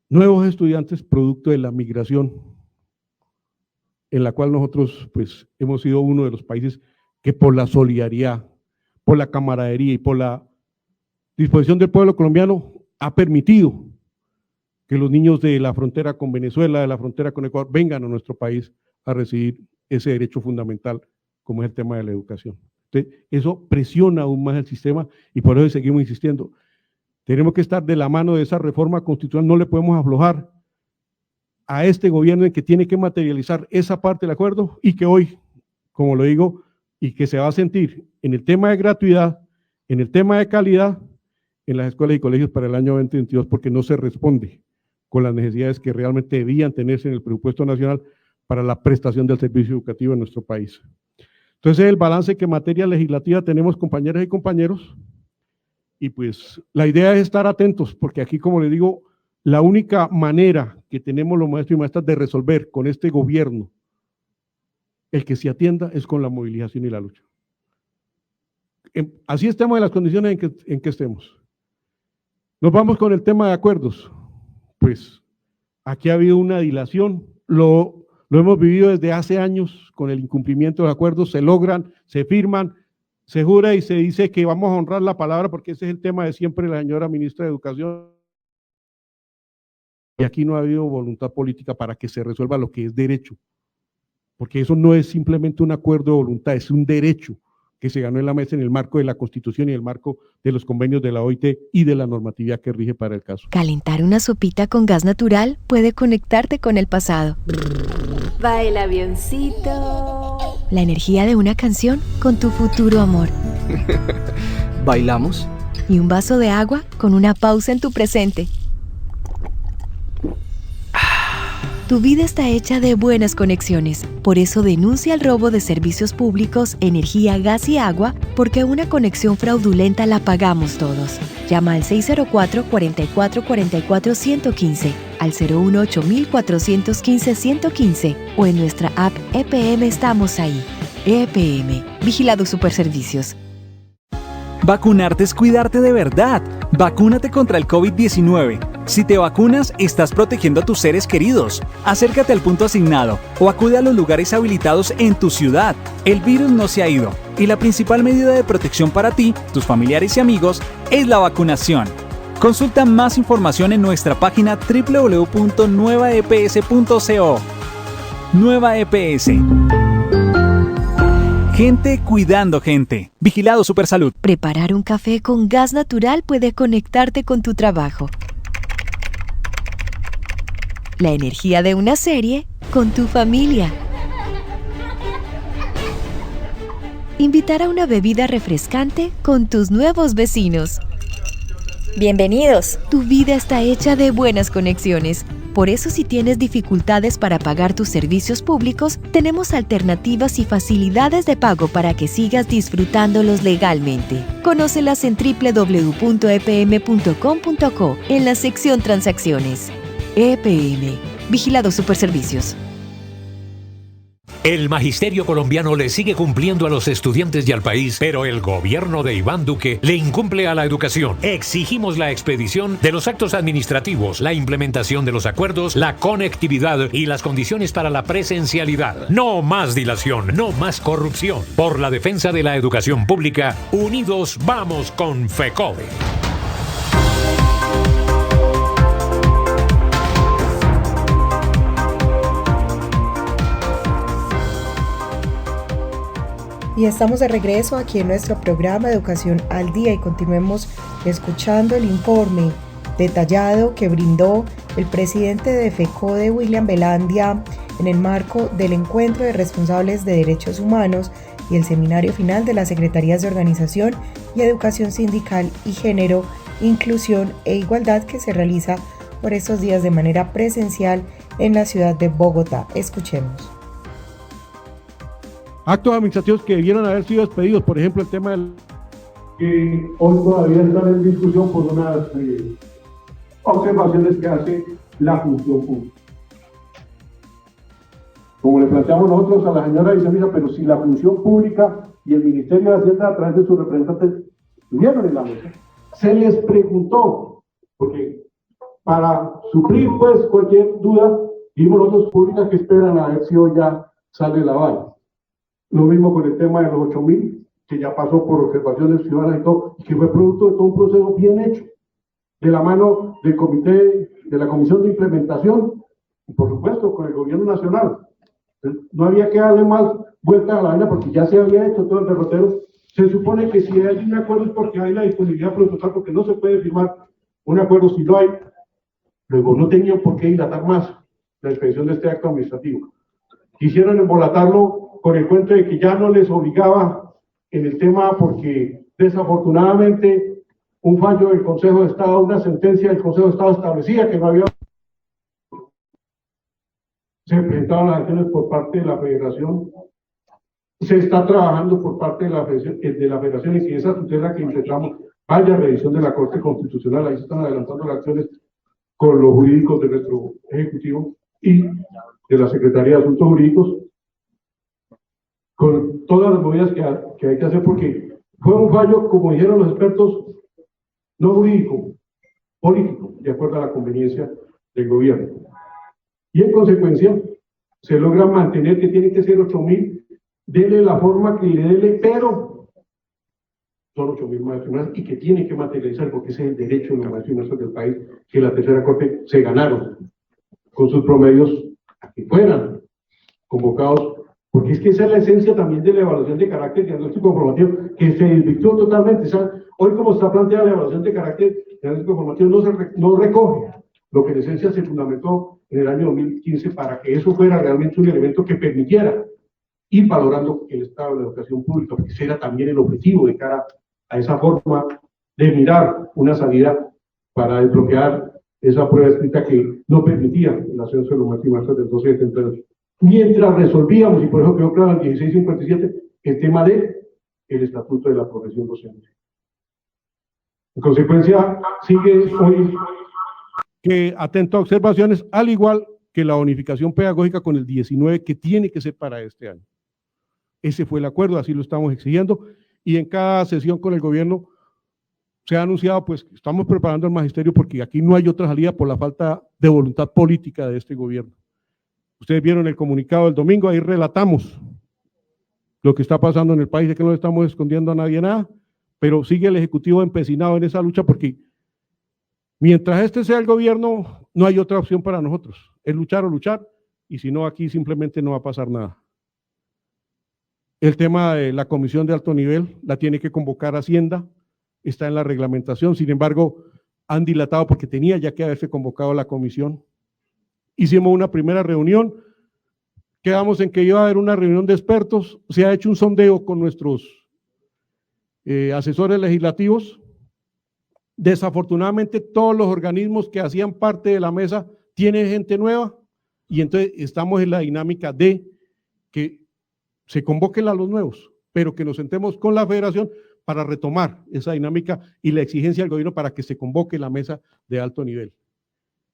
nuevos estudiantes producto de la migración, en la cual nosotros pues hemos sido uno de los países que por la solidaridad, por la camaradería y por la disposición del pueblo colombiano ha permitido que los niños de la frontera con Venezuela, de la frontera con Ecuador, vengan a nuestro país a recibir ese derecho fundamental como es el tema de la educación. Entonces, eso presiona aún más el sistema y por eso seguimos insistiendo. Tenemos que estar de la mano de esa reforma constitucional, no le podemos aflojar a este gobierno en que tiene que materializar esa parte del acuerdo y que hoy, como lo digo, y que se va a sentir en el tema de gratuidad, en el tema de calidad, en las escuelas y colegios para el año 2022, porque no se responde con las necesidades que realmente debían tenerse en el presupuesto nacional para la prestación del servicio educativo en nuestro país. Entonces, el balance que en materia legislativa tenemos, compañeras y compañeros, y pues la idea es estar atentos, porque aquí, como les digo, la única manera que tenemos los maestros y maestras de resolver con este gobierno el que se atienda es con la movilización y la lucha. Así estemos en las condiciones en que estemos. Nos vamos con el tema de acuerdos. Pues aquí ha habido una dilación, lo hemos vivido desde hace años con el incumplimiento de los acuerdos, se logran, se firman, se jura y se dice que vamos a honrar la palabra porque ese es el tema de siempre de la señora ministra de Educación. Y aquí no ha habido voluntad política para que se resuelva lo que es derecho, porque eso no es simplemente un acuerdo de voluntad, es un derecho que se ganó en la mesa en el marco de la Constitución y el marco de los convenios de la OIT y de la normatividad que rige para el caso. Calentar una sopita con gas natural puede conectarte con el pasado. Va el avioncito. La energía de una canción con tu futuro amor. ¿Bailamos? Y un vaso de agua con una pausa en tu presente. Tu vida está hecha de buenas conexiones. Por eso denuncia el robo de servicios públicos, energía, gas y agua, porque una conexión fraudulenta la pagamos todos. Llama al 604-4444-115, al 018-415-115 o en nuestra app EPM Estamos Ahí. EPM, Vigilado Superservicios. Vacunarte es cuidarte de verdad. Vacúnate contra el COVID-19. Si te vacunas, estás protegiendo a tus seres queridos. Acércate al punto asignado o acude a los lugares habilitados en tu ciudad. El virus no se ha ido y la principal medida de protección para ti, tus familiares y amigos es la vacunación. Consulta más información en nuestra página www.nuevaeps.co. Nueva EPS. Gente cuidando gente. Vigilado Supersalud. Preparar un café con gas natural puede conectarte con tu trabajo. La energía de una serie con tu familia. Invitar a una bebida refrescante con tus nuevos vecinos. Bienvenidos. Tu vida está hecha de buenas conexiones. Por eso, si tienes dificultades para pagar tus servicios públicos, tenemos alternativas y facilidades de pago para que sigas disfrutándolos legalmente. Conócelas en www.epm.com.co en la sección Transacciones. EPM, Vigilado Superservicios. El magisterio colombiano le sigue cumpliendo a los estudiantes y al país, pero el gobierno de Iván Duque le incumple a la educación. Exigimos la expedición de los actos administrativos, la implementación de los acuerdos, la conectividad y las condiciones para la presencialidad. No más dilación, no más corrupción. Por la defensa de la educación pública, unidos vamos con FECODE. Y estamos de regreso aquí en nuestro programa Educación al Día y continuemos escuchando el informe detallado que brindó el presidente de FECODE, William Velandia, en el marco del Encuentro de Responsables de Derechos Humanos y el seminario final de las Secretarías de Organización y Educación Sindical y Género Inclusión e Igualdad que se realiza por estos días de manera presencial en la ciudad de Bogotá. Escuchemos. Actos administrativos que debieron haber sido expedidos, por ejemplo, el tema del que hoy todavía están en discusión por unas observaciones que hace la función pública. Como le planteamos nosotros a la señora viceministra, pero si la función pública y el Ministerio de Hacienda a través de sus representantes estuvieron en la mesa, se les preguntó, porque para suplir pues cualquier duda, vimos nosotros públicas que esperan a ver si hoy ya sale la valla. Lo mismo con el tema de los 8.000, que ya pasó por observaciones ciudadanas y todo, y que fue producto de todo un proceso bien hecho, de la mano del comité, de la Comisión de Implementación, y por supuesto con el Gobierno Nacional. No había que darle más vuelta a la vaina porque ya se había hecho todo el derrotero. Se supone que si hay un acuerdo es porque hay la disponibilidad protocol, porque no se puede firmar un acuerdo si no hay. Luego no tenían por qué dilatar más la expedición de este acto administrativo. Quisieron embolatarlo con el cuento de que ya no les obligaba en el tema porque desafortunadamente un fallo del Consejo de Estado, una sentencia del Consejo de Estado establecía que no había. Se presentaron las acciones por parte de la Federación, se está trabajando por parte de la Federación en que esa tutela que intentamos haya revisión de la Corte Constitucional. Ahí se están adelantando las acciones con los jurídicos de nuestro Ejecutivo y de la Secretaría de Asuntos Jurídicos, con todas las movidas que hay que hacer, porque fue un fallo, como dijeron los expertos, no jurídico, político, de acuerdo a la conveniencia del gobierno. Y en consecuencia, se logra mantener que tienen que ser 8.000, dele la forma que le dele, pero son 8.000 maestros y que tienen que materializar, porque ese es el derecho de los maestros del país, que la tercera corte se ganaron con sus promedios a que fueran convocados, porque es que esa es la esencia también de la evaluación de carácter diagnóstico informativo, que se desvirtuó totalmente. O sea, hoy como está planteada la evaluación de carácter diagnóstico informativo no recoge lo que en esencia se fundamentó en el año 2015 para que eso fuera realmente un elemento que permitiera ir valorando el estado de la educación pública, porque ese era también el objetivo de cara a esa forma de mirar una salida para desbloquear esa prueba escrita que no permitía el ascenso de los máximos del 1278. Mientras resolvíamos, y por eso quedó claro en el 1657, el tema del estatuto de la profesión docente. En consecuencia, sigue hoy que atento a observaciones, al igual que la unificación pedagógica con el 19, que tiene que ser para este año. Ese fue el acuerdo, así lo estamos exigiendo, y en cada sesión con el gobierno se ha anunciado, pues, que estamos preparando el magisterio porque aquí no hay otra salida por la falta de voluntad política de este gobierno. Ustedes vieron el comunicado del domingo, ahí relatamos lo que está pasando en el país, de que no le estamos escondiendo a nadie nada, pero sigue el Ejecutivo empecinado en esa lucha porque mientras este sea el gobierno, no hay otra opción para nosotros, es luchar o luchar, y si no, aquí simplemente no va a pasar nada. El tema de la comisión de alto nivel la tiene que convocar Hacienda, está en la reglamentación, sin embargo, han dilatado porque tenía ya que haberse convocado la comisión. Hicimos una primera reunión, quedamos en que iba a haber una reunión de expertos, se ha hecho un sondeo con nuestros asesores legislativos. Desafortunadamente todos los organismos que hacían parte de la mesa tienen gente nueva y entonces estamos en la dinámica de que se convoquen a los nuevos, pero que nos sentemos con la federación para retomar esa dinámica y la exigencia del gobierno para que se convoque la mesa de alto nivel,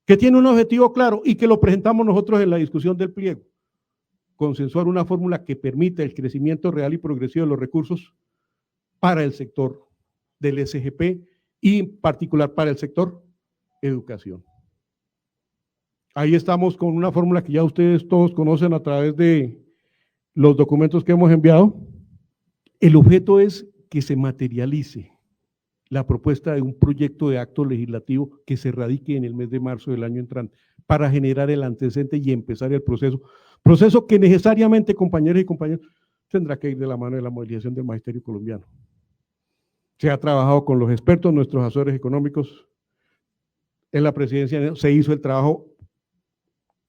que tiene un objetivo claro y que lo presentamos nosotros en la discusión del pliego, consensuar una fórmula que permita el crecimiento real y progresivo de los recursos para el sector del SGP y en particular para el sector educación. Ahí estamos con una fórmula que ya ustedes todos conocen a través de los documentos que hemos enviado. El objeto es que se materialice la propuesta de un proyecto de acto legislativo que se radique en el mes de marzo del año entrante para generar el antecedente y empezar el proceso que necesariamente, compañeros y compañeros, tendrá que ir de la mano de la movilización del magisterio colombiano. Se ha trabajado con los expertos, nuestros asesores económicos, en la presidencia se hizo el trabajo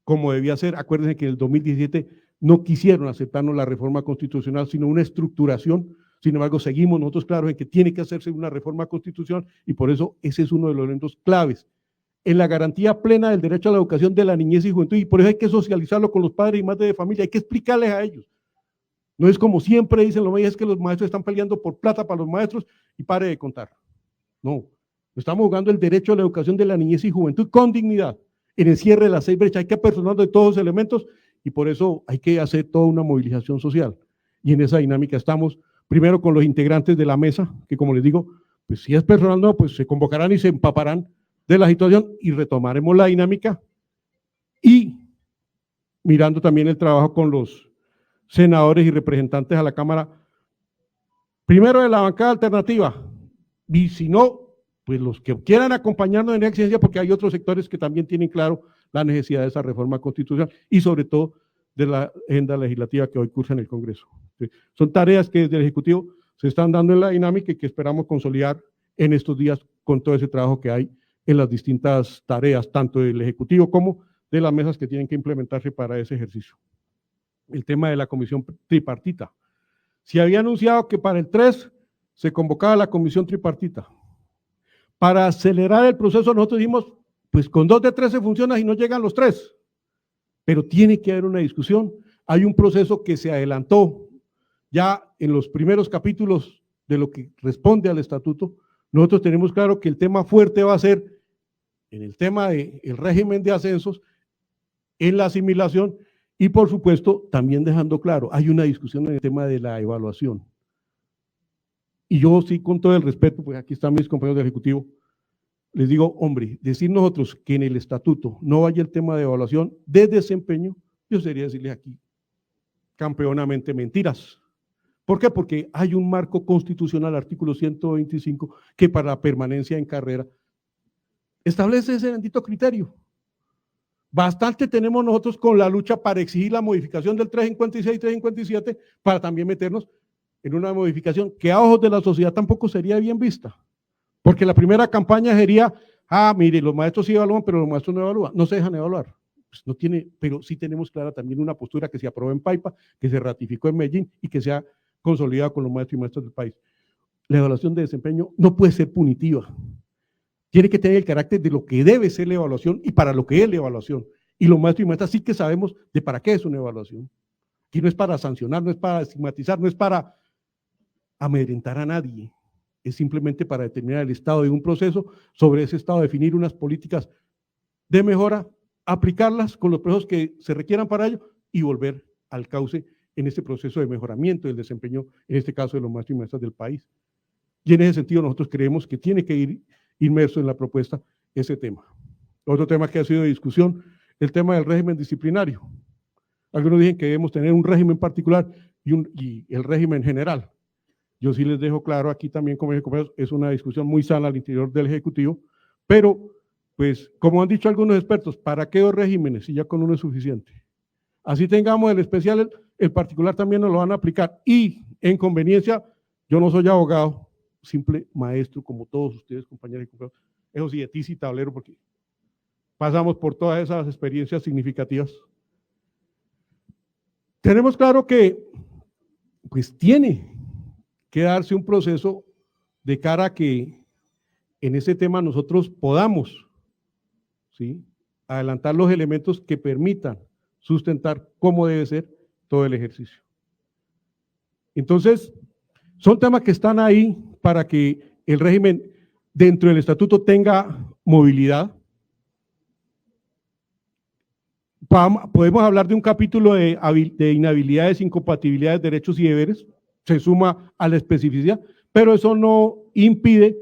como debía ser. Acuérdense que en el 2017 no quisieron aceptarnos la reforma constitucional, sino una estructuración Sin embargo, seguimos nosotros claros en que tiene que hacerse una reforma constitucional y por eso ese es uno de los elementos claves en la garantía plena del derecho a la educación de la niñez y juventud, y por eso hay que socializarlo con los padres y madres de familia, hay que explicarles a ellos. No es como siempre dicen los medios, es que los maestros están peleando por plata para los maestros y pare de contar. No, estamos jugando el derecho a la educación de la niñez y juventud con dignidad, en el cierre de las 6 brechas, hay que apersonar de todos los elementos y por eso hay que hacer toda una movilización social. Y en esa dinámica estamos, primero con los integrantes de la mesa, que como les digo, pues si es personal no, pues se convocarán y se empaparán de la situación y retomaremos la dinámica y mirando también el trabajo con los senadores y representantes a la Cámara, primero de la bancada alternativa, y si no, pues los que quieran acompañarnos en la exigencia, porque hay otros sectores que también tienen claro la necesidad de esa reforma constitucional y sobre todo de la agenda legislativa que hoy cursa en el Congreso. Son tareas que desde el Ejecutivo se están dando en la dinámica y que esperamos consolidar en estos días con todo ese trabajo que hay en las distintas tareas, tanto del Ejecutivo como de las mesas que tienen que implementarse para ese ejercicio. El tema de la comisión tripartita. Se había anunciado que para el 3 se convocaba la comisión tripartita. Para acelerar el proceso nosotros dijimos, pues con 2 de 3 se funciona y no llegan los 3, pero tiene que haber una discusión. Hay un proceso que se adelantó ya en los primeros capítulos de lo que responde al estatuto. Nosotros tenemos claro que el tema fuerte va a ser en el tema del régimen de ascensos, en la asimilación y por supuesto también dejando claro, hay una discusión en el tema de la evaluación. Y yo sí, con todo el respeto, pues aquí están mis compañeros del Ejecutivo, les digo, hombre, decir nosotros que en el estatuto no vaya el tema de evaluación de desempeño, yo sería decirles aquí campeonamente mentiras. ¿Por qué? Porque hay un marco constitucional, artículo 125, que para la permanencia en carrera establece ese bendito criterio. Bastante tenemos nosotros con la lucha para exigir la modificación del 356 y 357 para también meternos en una modificación que a ojos de la sociedad tampoco sería bien vista. Porque la primera campaña sería, mire, los maestros sí evalúan, pero los maestros no evalúan, no se dejan evaluar. Pues no tiene, pero sí tenemos clara también una postura que se aprobó en Paipa, que se ratificó en Medellín y que se ha consolidado con los maestros y maestras del país. La evaluación de desempeño no puede ser punitiva. Tiene que tener el carácter de lo que debe ser la evaluación y para lo que es la evaluación. Y los maestros y maestras sí que sabemos de para qué es una evaluación. Aquí no es para sancionar, no es para estigmatizar, no es para amedrentar a nadie. Es simplemente para determinar el estado de un proceso, sobre ese estado definir unas políticas de mejora, aplicarlas con los procesos que se requieran para ello y volver al cauce en este proceso de mejoramiento del desempeño, en este caso de los maestros y maestras del país. Y en ese sentido nosotros creemos que tiene que ir inmerso en la propuesta ese tema. Otro tema que ha sido de discusión, el tema del régimen disciplinario. Algunos dicen que debemos tener un régimen particular y el régimen general. Yo sí les dejo claro aquí también, como compañeros, es una discusión muy sana al interior del Ejecutivo, pero, pues, como han dicho algunos expertos, ¿para qué 2 regímenes si ya con uno es suficiente? Así tengamos el especial, el particular también nos lo van a aplicar. Y, en conveniencia, yo no soy abogado, simple maestro, como todos ustedes, compañeros y compañeros, eso sí, de tiza y tablero, porque pasamos por todas esas experiencias significativas. Tenemos claro que, pues, tiene que darse un proceso de cara a que en ese tema nosotros podamos, ¿sí?, adelantar los elementos que permitan sustentar cómo debe ser todo el ejercicio. Entonces, son temas que están ahí para que el régimen dentro del estatuto tenga movilidad. Podemos hablar de un capítulo de inhabilidades, incompatibilidades, derechos y deberes, se suma a la especificidad, pero eso no impide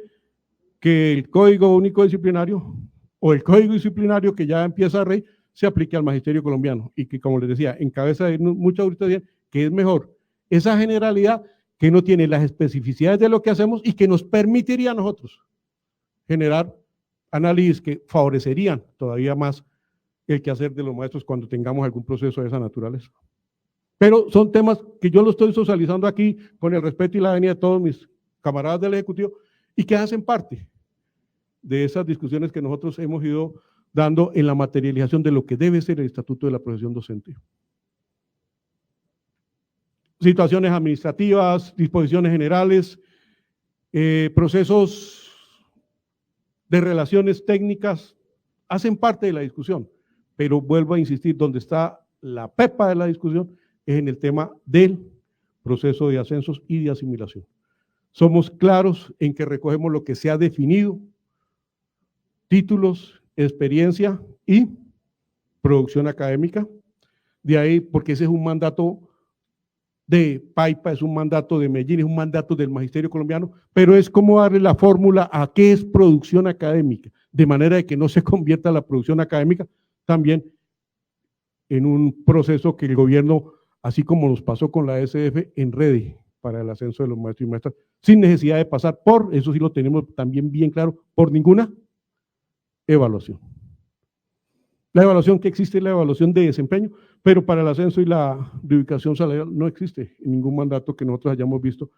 que el Código Único Disciplinario o el Código Disciplinario que ya empieza a regir se aplique al magisterio colombiano y que, como les decía, en cabeza de muchas autoridades, que es mejor esa generalidad que no tiene las especificidades de lo que hacemos y que nos permitiría a nosotros generar análisis que favorecerían todavía más el quehacer de los maestros cuando tengamos algún proceso de esa naturaleza. Pero son temas que yo lo estoy socializando aquí con el respeto y la venia de todos mis camaradas del Ejecutivo y que hacen parte de esas discusiones que nosotros hemos ido dando en la materialización de lo que debe ser el estatuto de la profesión docente. situaciones administrativas, disposiciones generales, procesos de relaciones técnicas, hacen parte de la discusión, pero vuelvo a insistir, donde está la pepa de la discusión es en el tema del proceso de ascensos y de asimilación. Somos claros en que recogemos lo que se ha definido, títulos, experiencia y producción académica. De ahí, porque ese es un mandato de Paipa, es un mandato de Medellín, es un mandato del magisterio colombiano, pero es como darle la fórmula a qué es producción académica, de manera de que no se convierta la producción académica también en un proceso que el gobierno, así como nos pasó con la SF, enrede para el ascenso de los maestros y maestras, sin necesidad de pasar por, eso sí lo tenemos también bien claro, por ninguna evaluación. La evaluación que existe es la evaluación de desempeño, pero para el ascenso y la ubicación salarial no existe en ningún mandato que nosotros hayamos visto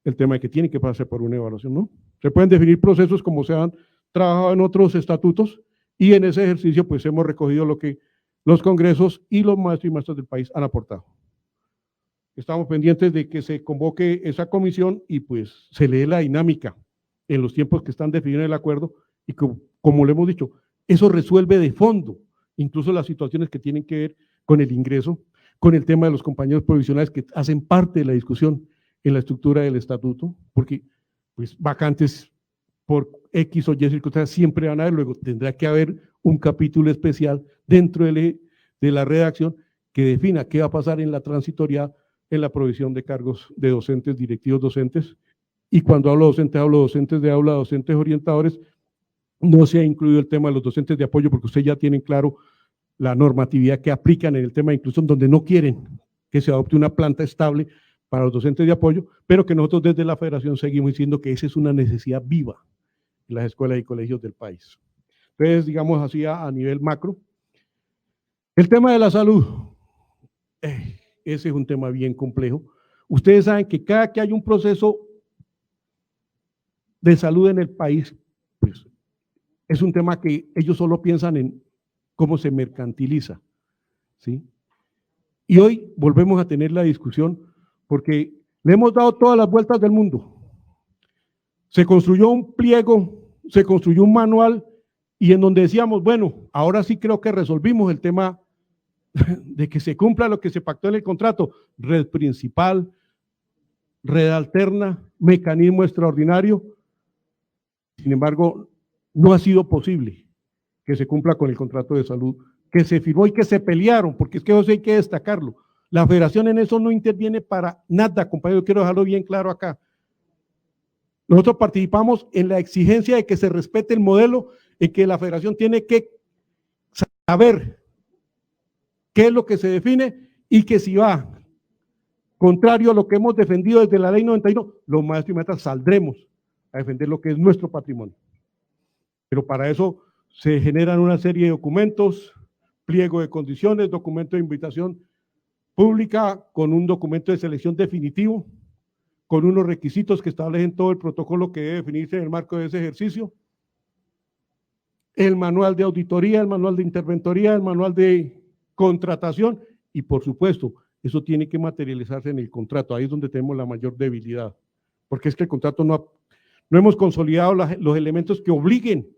el tema de que tiene que pasar por una evaluación, ¿no? Se pueden definir procesos como se han trabajado en otros estatutos y en ese ejercicio pues hemos recogido lo que los congresos y los maestros y maestras del país han aportado. Estamos pendientes de que se convoque esa comisión y pues se lee la dinámica en los tiempos que están definidos en el acuerdo y como le hemos dicho, eso resuelve de fondo incluso las situaciones que tienen que ver con el ingreso, con el tema de los compañeros provisionales que hacen parte de la discusión en la estructura del estatuto, porque pues vacantes por X o Y circunstancias siempre van a haber, luego tendrá que haber un capítulo especial dentro de la redacción que defina qué va a pasar en la transitoriedad en la provisión de cargos de docentes, directivos docentes, y cuando hablo docentes de aula, docentes orientadores, no se ha incluido el tema de los docentes de apoyo porque ustedes ya tienen claro la normatividad que aplican en el tema de inclusión, donde no quieren que se adopte una planta estable para los docentes de apoyo, pero que nosotros desde la federación seguimos diciendo que esa es una necesidad viva en las escuelas y colegios del país. Entonces, digamos así a nivel macro. El tema de la salud, ese es un tema bien complejo. Ustedes saben que cada que hay un proceso de salud en el país, pues es un tema que ellos solo piensan en cómo se mercantiliza, ¿sí? Y hoy volvemos a tener la discusión porque le hemos dado todas las vueltas del mundo. Se construyó un pliego, se construyó un manual y en donde decíamos, bueno, ahora sí creo que resolvimos el tema de que se cumpla lo que se pactó en el contrato, red principal, red alterna, mecanismo extraordinario. Sin embargo, no ha sido posible que se cumpla con el contrato de salud que se firmó y que se pelearon, porque es que eso hay que destacarlo. La federación en eso no interviene para nada, compañero, quiero dejarlo bien claro acá. Nosotros participamos en la exigencia de que se respete el modelo, en que la federación tiene que saber qué es lo que se define y que si va contrario a lo que hemos defendido desde la ley 91, los maestros y maestras saldremos a defender lo que es nuestro patrimonio. Pero para eso se generan una serie de documentos, pliego de condiciones, documento de invitación pública con un documento de selección definitivo, con unos requisitos que establecen todo el protocolo que debe definirse en el marco de ese ejercicio, el manual de auditoría, el manual de interventoría, el manual de contratación y por supuesto, eso tiene que materializarse en el contrato, ahí es donde tenemos la mayor debilidad, porque es que el contrato no hemos consolidado los elementos que obliguen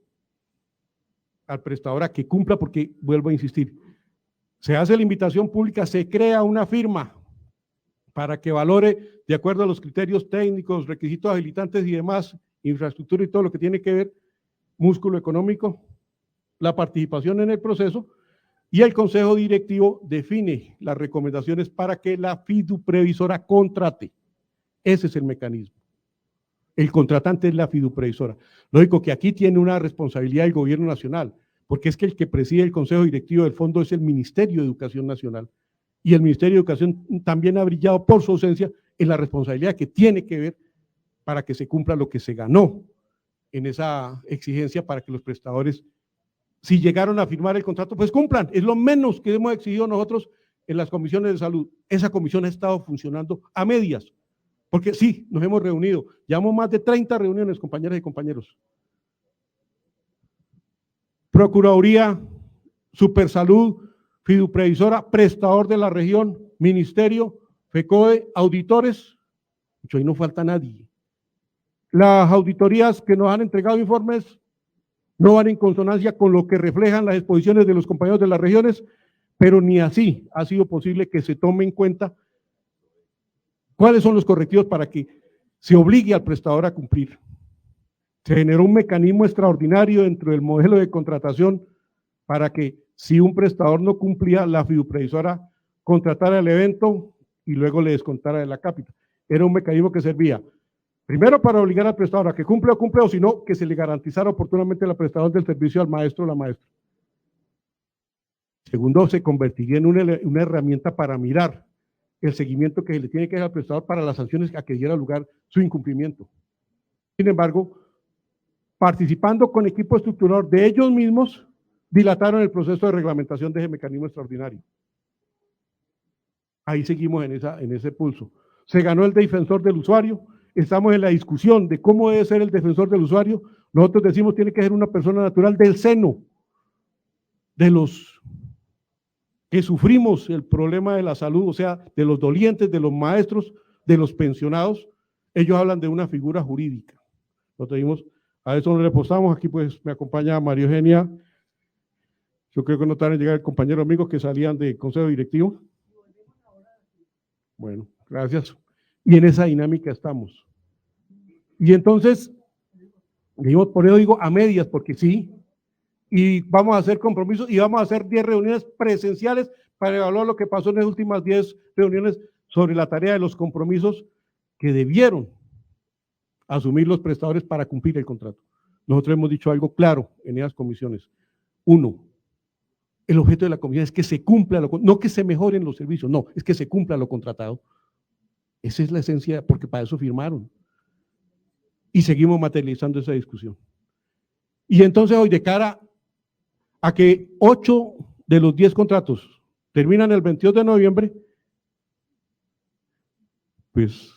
al prestador a que cumpla, porque vuelvo a insistir, se hace la invitación pública, se crea una firma para que valore de acuerdo a los criterios técnicos, requisitos habilitantes y demás, infraestructura y todo lo que tiene que ver, músculo económico, la participación en el proceso, y el consejo directivo define las recomendaciones para que la fiduprevisora contrate. Ese es el mecanismo. El contratante es la fiduprevisora. Lógico que aquí tiene una responsabilidad el gobierno nacional, porque es que el que preside el consejo directivo del fondo es el Ministerio de Educación Nacional. Y el Ministerio de Educación también ha brillado por su ausencia en la responsabilidad que tiene que ver para que se cumpla lo que se ganó en esa exigencia para que los prestadores, si llegaron a firmar el contrato, pues cumplan. Es lo menos que hemos exigido nosotros en las comisiones de salud. Esa comisión ha estado funcionando a medias. Porque sí, nos hemos reunido, llevamos más de 30 reuniones, compañeras y compañeros. Procuraduría, Supersalud, Fiduprevisora, prestador de la región, Ministerio, FECODE, auditores, ahí no falta nadie. Las auditorías que nos han entregado informes no van en consonancia con lo que reflejan las exposiciones de los compañeros de las regiones, pero ni así ha sido posible que se tome en cuenta cuáles son los correctivos para que se obligue al prestador a cumplir. Se generó un mecanismo extraordinario dentro del modelo de contratación para que si un prestador no cumplía, la fiduprevisora contratara el evento y luego le descontara de la cápita. Era un mecanismo que servía primero para obligar al prestador a que cumple, o si no, que se le garantizara oportunamente la prestación del servicio al maestro o la maestra. Segundo, se convertiría en una herramienta para mirar el seguimiento que se le tiene que dar al prestador para las sanciones a que diera lugar su incumplimiento. Sin embargo, participando con equipo estructurador de ellos mismos, dilataron el proceso de reglamentación de ese mecanismo extraordinario. Ahí seguimos en ese pulso. Se ganó el defensor del usuario, estamos en la discusión de cómo debe ser el defensor del usuario. Nosotros decimos tiene que ser una persona natural del seno de los que sufrimos el problema de la salud, o sea, de los dolientes, de los maestros, de los pensionados. Ellos hablan de una figura jurídica. Nosotros dijimos, a eso no le apostamos. Aquí pues me acompaña María Eugenia. Yo creo que no tardan en llegar el compañero amigos que salían del consejo directivo. Bueno, gracias. Y en esa dinámica estamos. Y entonces, dijimos, por eso digo a medias, porque sí, y vamos a hacer compromisos y vamos a hacer 10 reuniones presenciales para evaluar lo que pasó en las últimas 10 reuniones sobre la tarea de los compromisos que debieron asumir los prestadores para cumplir el contrato. Nosotros hemos dicho algo claro en esas comisiones. Uno, el objeto de la comisión es que se cumpla, no que se mejoren los servicios, no, es que se cumpla lo contratado. Esa es la esencia, porque para eso firmaron. Y seguimos materializando esa discusión. Y entonces hoy, de cara a que 8 de los 10 contratos terminan el 22 de noviembre, pues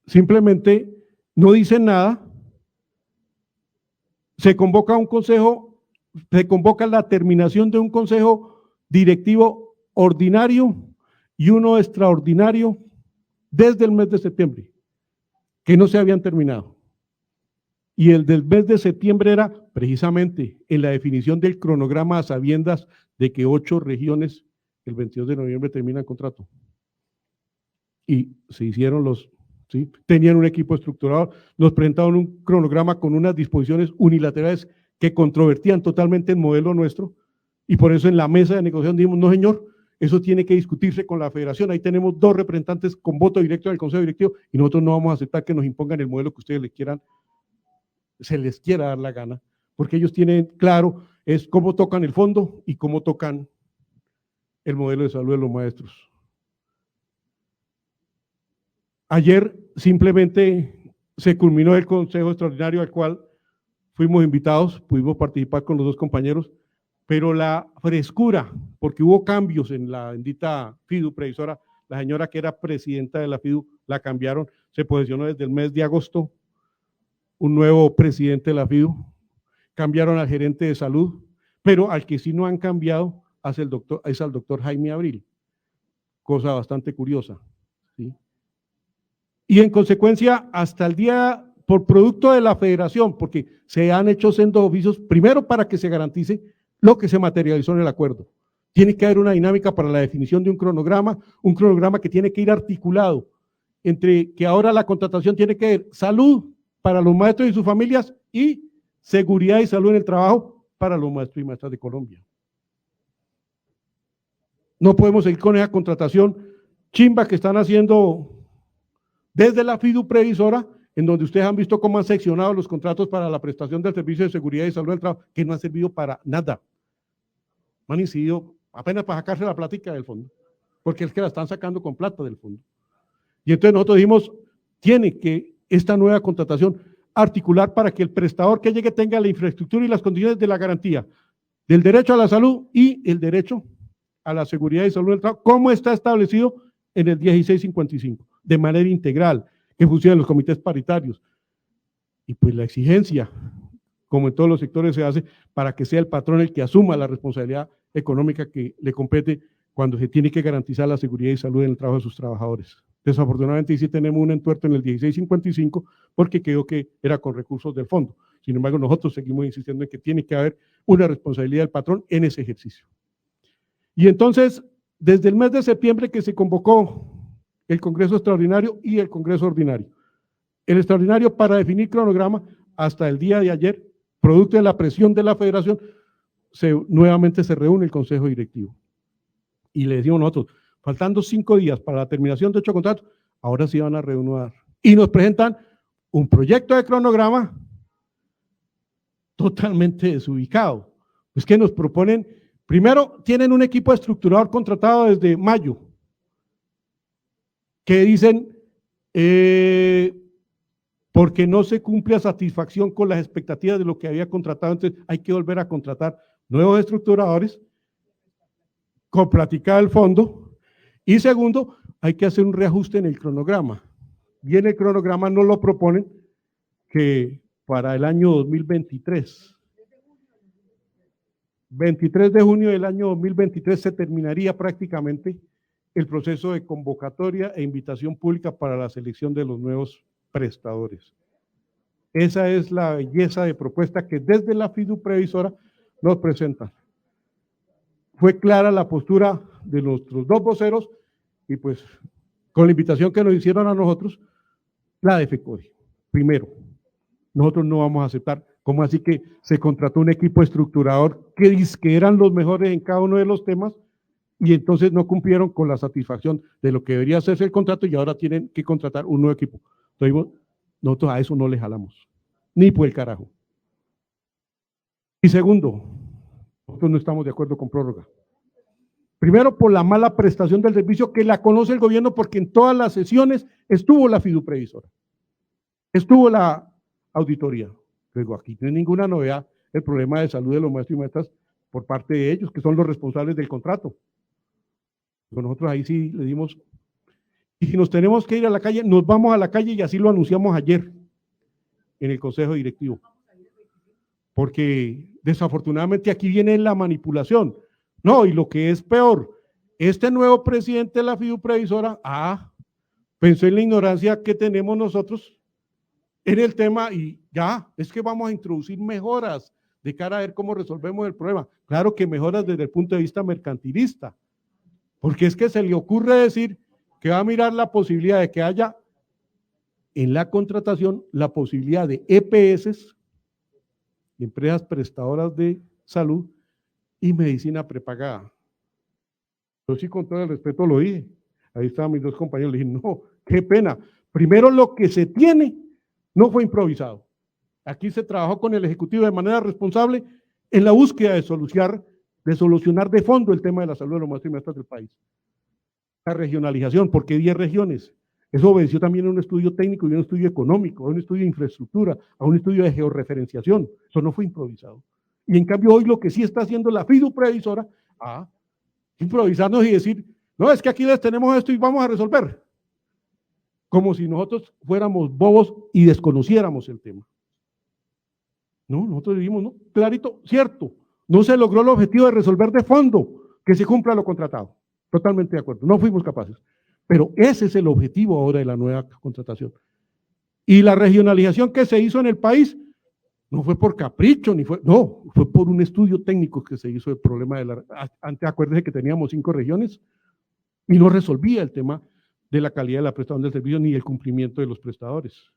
simplemente no dicen nada, se convoca un consejo, se convoca la terminación de un consejo directivo ordinario y uno extraordinario desde el mes de septiembre, que no se habían terminado. Y el del mes de septiembre era precisamente en la definición del cronograma a sabiendas de que 8 regiones el 22 de noviembre terminan contrato. Y se hicieron ¿sí? Tenían un equipo estructurado, nos presentaron un cronograma con unas disposiciones unilaterales que controvertían totalmente el modelo nuestro, y por eso en la mesa de negociación dijimos, no señor, eso tiene que discutirse con la federación. Ahí tenemos 2 representantes con voto directo del consejo directivo y nosotros no vamos a aceptar que nos impongan el modelo que ustedes se les quiera dar la gana, porque ellos tienen claro es cómo tocan el fondo y cómo tocan el modelo de salud de los maestros. Ayer simplemente se culminó el consejo extraordinario al cual fuimos invitados, pudimos participar con los 2 compañeros, pero la frescura, porque hubo cambios en la bendita FIDU previsora, la señora que era presidenta de la FIDU la cambiaron, se posicionó desde el mes de agosto un nuevo presidente de la FIDU, cambiaron al gerente de salud, pero al que sí no han cambiado es al doctor Jaime Abril, cosa bastante curiosa, ¿sí? Y en consecuencia, hasta el día, por producto de la federación, porque se han hecho sendos oficios, primero para que se garantice lo que se materializó en el acuerdo. Tiene que haber una dinámica para la definición de un cronograma que tiene que ir articulado entre que ahora la contratación tiene que ver salud para los maestros y sus familias y seguridad y salud en el trabajo para los maestros y maestras de Colombia. No podemos seguir con esa contratación chimba que están haciendo desde la FIDU previsora, en donde ustedes han visto cómo han seccionado los contratos para la prestación del servicio de seguridad y salud del trabajo, que no han servido para nada. No han incidido apenas para sacarse la plática del fondo, porque es que la están sacando con plata del fondo. Y entonces nosotros dijimos, tiene que esta nueva contratación articular para que el prestador que llegue tenga la infraestructura y las condiciones de la garantía del derecho a la salud y el derecho a la seguridad y salud del trabajo, como está establecido en el 1655, de manera integral, que funcionen los comités paritarios. Y pues la exigencia, como en todos los sectores se hace, para que sea el patrón el que asuma la responsabilidad económica que le compete cuando se tiene que garantizar la seguridad y salud en el trabajo de sus trabajadores. Desafortunadamente, y sí tenemos un entuerto en el 1655 porque quedó que era con recursos del fondo. Sin embargo, nosotros seguimos insistiendo en que tiene que haber una responsabilidad del patrón en ese ejercicio. Y entonces, desde el mes de septiembre que se convocó el Congreso Extraordinario y el Congreso Ordinario, el extraordinario para definir cronograma, hasta el día de ayer, producto de la presión de la Federación, nuevamente se reúne el Consejo Directivo. Y le decimos nosotros, faltando 5 días para la terminación de 8 contratos, ahora sí van a reunir. Y nos presentan un proyecto de cronograma totalmente desubicado. Es que nos proponen, primero, tienen un equipo estructurador contratado desde mayo, que dicen, porque no se cumple a satisfacción con las expectativas de lo que había contratado, entonces hay que volver a contratar nuevos estructuradores, con platicar el fondo, y segundo, hay que hacer un reajuste en el cronograma. Y en el cronograma nos lo proponen que para el año 2023, 23 de junio del año 2023 se terminaría prácticamente el proceso de convocatoria e invitación pública para la selección de los nuevos prestadores. Esa es la belleza de propuesta que desde la FIDU Previsora nos presentan. Fue clara la postura de nuestros dos voceros y pues con la invitación que nos hicieron a nosotros, la de FECODE. Primero, nosotros no vamos a aceptar, ¿cómo así que se contrató un equipo estructurador que eran los mejores en cada uno de los temas y entonces no cumplieron con la satisfacción de lo que debería hacerse el contrato y ahora tienen que contratar un nuevo equipo? Entonces, nosotros a eso no le jalamos, ni por el carajo. Y segundo, nosotros no estamos de acuerdo con prórroga. Primero, por la mala prestación del servicio que la conoce el gobierno, porque en todas las sesiones estuvo la FIDU Previsora, estuvo la auditoría. Luego, aquí no hay ninguna novedad, el problema de salud de los maestros y maestras por parte de ellos, que son los responsables del contrato. Pero nosotros ahí sí le dimos, y si nos tenemos que ir a la calle, nos vamos a la calle y así lo anunciamos ayer en el Consejo Directivo. Porque desafortunadamente aquí viene la manipulación. No, y lo que es peor, este nuevo presidente de la FIDU Previsora, pensó en la ignorancia que tenemos nosotros en el tema y ya, es que vamos a introducir mejoras de cara a ver cómo resolvemos el problema. Claro que mejoras desde el punto de vista mercantilista, porque es que se le ocurre decir que va a mirar la posibilidad de que haya en la contratación la posibilidad de EPS, empresas prestadoras de salud y medicina prepagada. Yo sí, con todo el respeto, lo dije. Ahí estaban mis dos compañeros, le dije, no, qué pena. Primero, lo que se tiene no fue improvisado. Aquí se trabajó con el Ejecutivo de manera responsable en la búsqueda de solucionar de fondo el tema de la salud de los maestros y maestras del país. La regionalización, ¿por qué 10 regiones? Eso obedeció también a un estudio técnico y a un estudio económico, a un estudio de infraestructura, a un estudio de georreferenciación. Eso no fue improvisado. Y en cambio hoy lo que sí está haciendo la FIDU Previsora, improvisarnos y decir, no, es que aquí les tenemos esto y vamos a resolver. Como si nosotros fuéramos bobos y desconociéramos el tema. No, nosotros dijimos, no, clarito, cierto, no se logró el objetivo de resolver de fondo, que se cumpla lo contratado. Totalmente de acuerdo, no fuimos capaces. Pero ese es el objetivo ahora de la nueva contratación. Y la regionalización que se hizo en el país no fue por capricho, fue por un estudio técnico que se hizo del problema de antes acuérdense que teníamos 5 regiones y no resolvía el tema de la calidad de la prestación del servicio ni el cumplimiento de los prestadores.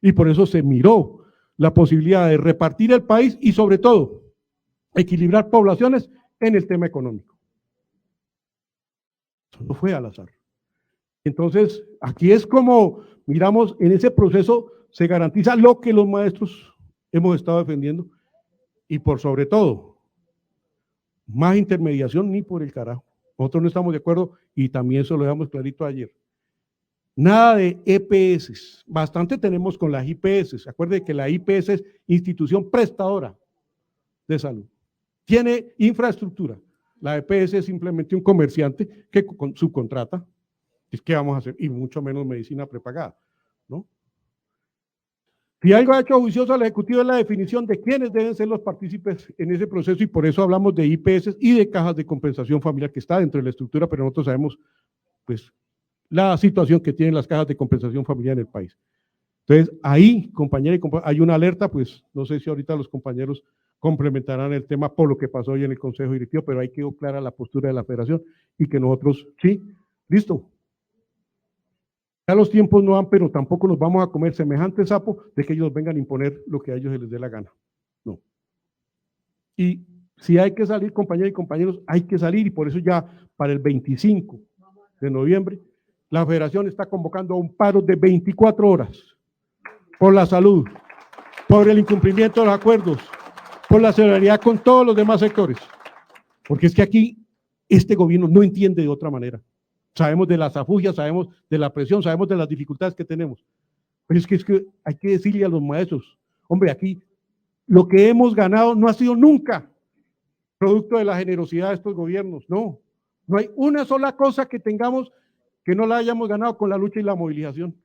Y por eso se miró la posibilidad de repartir el país y sobre todo equilibrar poblaciones en el tema económico. Eso no fue al azar. Entonces, aquí es como miramos, en ese proceso se garantiza lo que los maestros hemos estado defendiendo y por sobre todo, más intermediación ni por el carajo. Nosotros no estamos de acuerdo y también eso lo dejamos clarito ayer. Nada de EPS, bastante tenemos con las IPS. Se acuerden que la IPS es institución prestadora de salud. Tiene infraestructura. La EPS es simplemente un comerciante que subcontrata. Es que vamos a hacer, y mucho menos medicina prepagada, ¿no? Si algo ha hecho juicioso al Ejecutivo es la definición de quiénes deben ser los partícipes en ese proceso y por eso hablamos de IPS y de cajas de compensación familiar que está dentro de la estructura, pero nosotros sabemos, pues, la situación que tienen las cajas de compensación familiar en el país. Entonces, ahí, compañeros y compañeras, hay una alerta, pues no sé si ahorita los compañeros complementarán el tema por lo que pasó hoy en el Consejo Directivo, pero ahí quedó clara la postura de la Federación y que nosotros, sí, listo. Ya los tiempos no van, pero tampoco nos vamos a comer semejante sapo de que ellos vengan a imponer lo que a ellos se les dé la gana. No. Y si hay que salir, compañeros y compañeros, hay que salir, y por eso ya para el 25 de noviembre, la Federación está convocando a un paro de 24 horas por la salud, por el incumplimiento de los acuerdos, por la solidaridad con todos los demás sectores. Porque es que aquí este gobierno no entiende de otra manera. Sabemos de las afugias, sabemos de la presión, sabemos de las dificultades que tenemos. Pero es que hay que decirle a los maestros, hombre, aquí lo que hemos ganado no ha sido nunca producto de la generosidad de estos gobiernos, no. No hay una sola cosa que tengamos que no la hayamos ganado con la lucha y la movilización.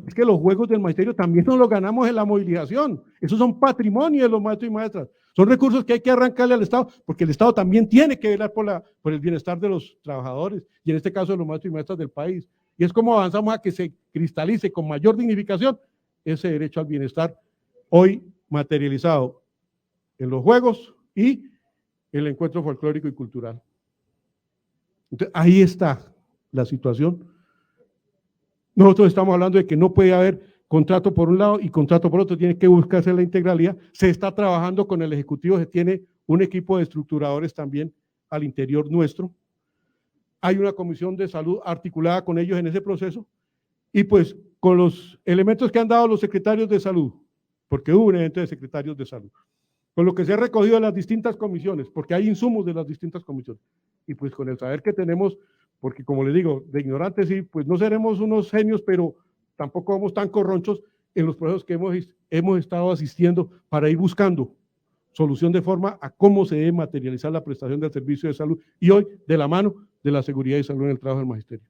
Es que los juegos del magisterio también nos los ganamos en la movilización. Esos son patrimonio de los maestros y maestras. Son recursos que hay que arrancarle al Estado, porque el Estado también tiene que velar por el bienestar de los trabajadores, y en este caso de los maestros y maestras del país. Y es como avanzamos a que se cristalice con mayor dignificación ese derecho al bienestar, hoy materializado en los juegos y el encuentro folclórico y cultural. Entonces, ahí está la situación. Nosotros estamos hablando de que no puede haber contrato por un lado y contrato por otro, tiene que buscarse la integralidad. Se está trabajando con el Ejecutivo, se tiene un equipo de estructuradores también al interior nuestro. Hay una comisión de salud articulada con ellos en ese proceso, y pues con los elementos que han dado los secretarios de salud, porque hubo un evento de secretarios de salud, con lo que se ha recogido de las distintas comisiones, porque hay insumos de las distintas comisiones, y pues con el saber que tenemos, porque como les digo, de ignorantes sí, pues no seremos unos genios, pero tampoco vamos tan corronchos en los procesos que hemos estado asistiendo para ir buscando solución de forma a cómo se debe materializar la prestación del servicio de salud, y hoy de la mano de la seguridad y salud en el trabajo del magisterio.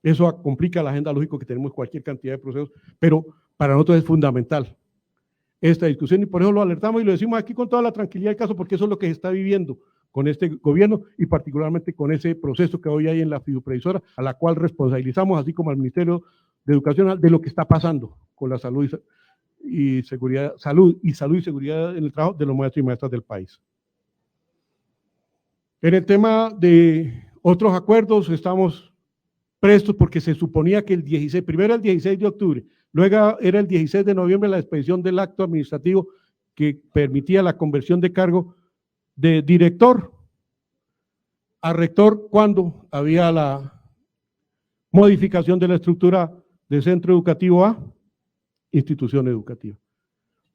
Eso complica la agenda, lógico que tenemos cualquier cantidad de procesos, pero para nosotros es fundamental esta discusión, y por eso lo alertamos y lo decimos aquí con toda la tranquilidad del caso, porque eso es lo que se está viviendo con este gobierno y particularmente con ese proceso que hoy hay en la fiduprevisora, a la cual responsabilizamos, así como al Ministerio de Educación, de lo que está pasando con la salud y seguridad, salud y seguridad en el trabajo de los maestros y maestras del país. En el tema de otros acuerdos estamos prestos, porque se suponía que primero el 16 de octubre, luego era el 16 de noviembre la expedición del acto administrativo que permitía la conversión de cargo de director a rector cuando había la modificación de la estructura de centro educativo a institución educativa.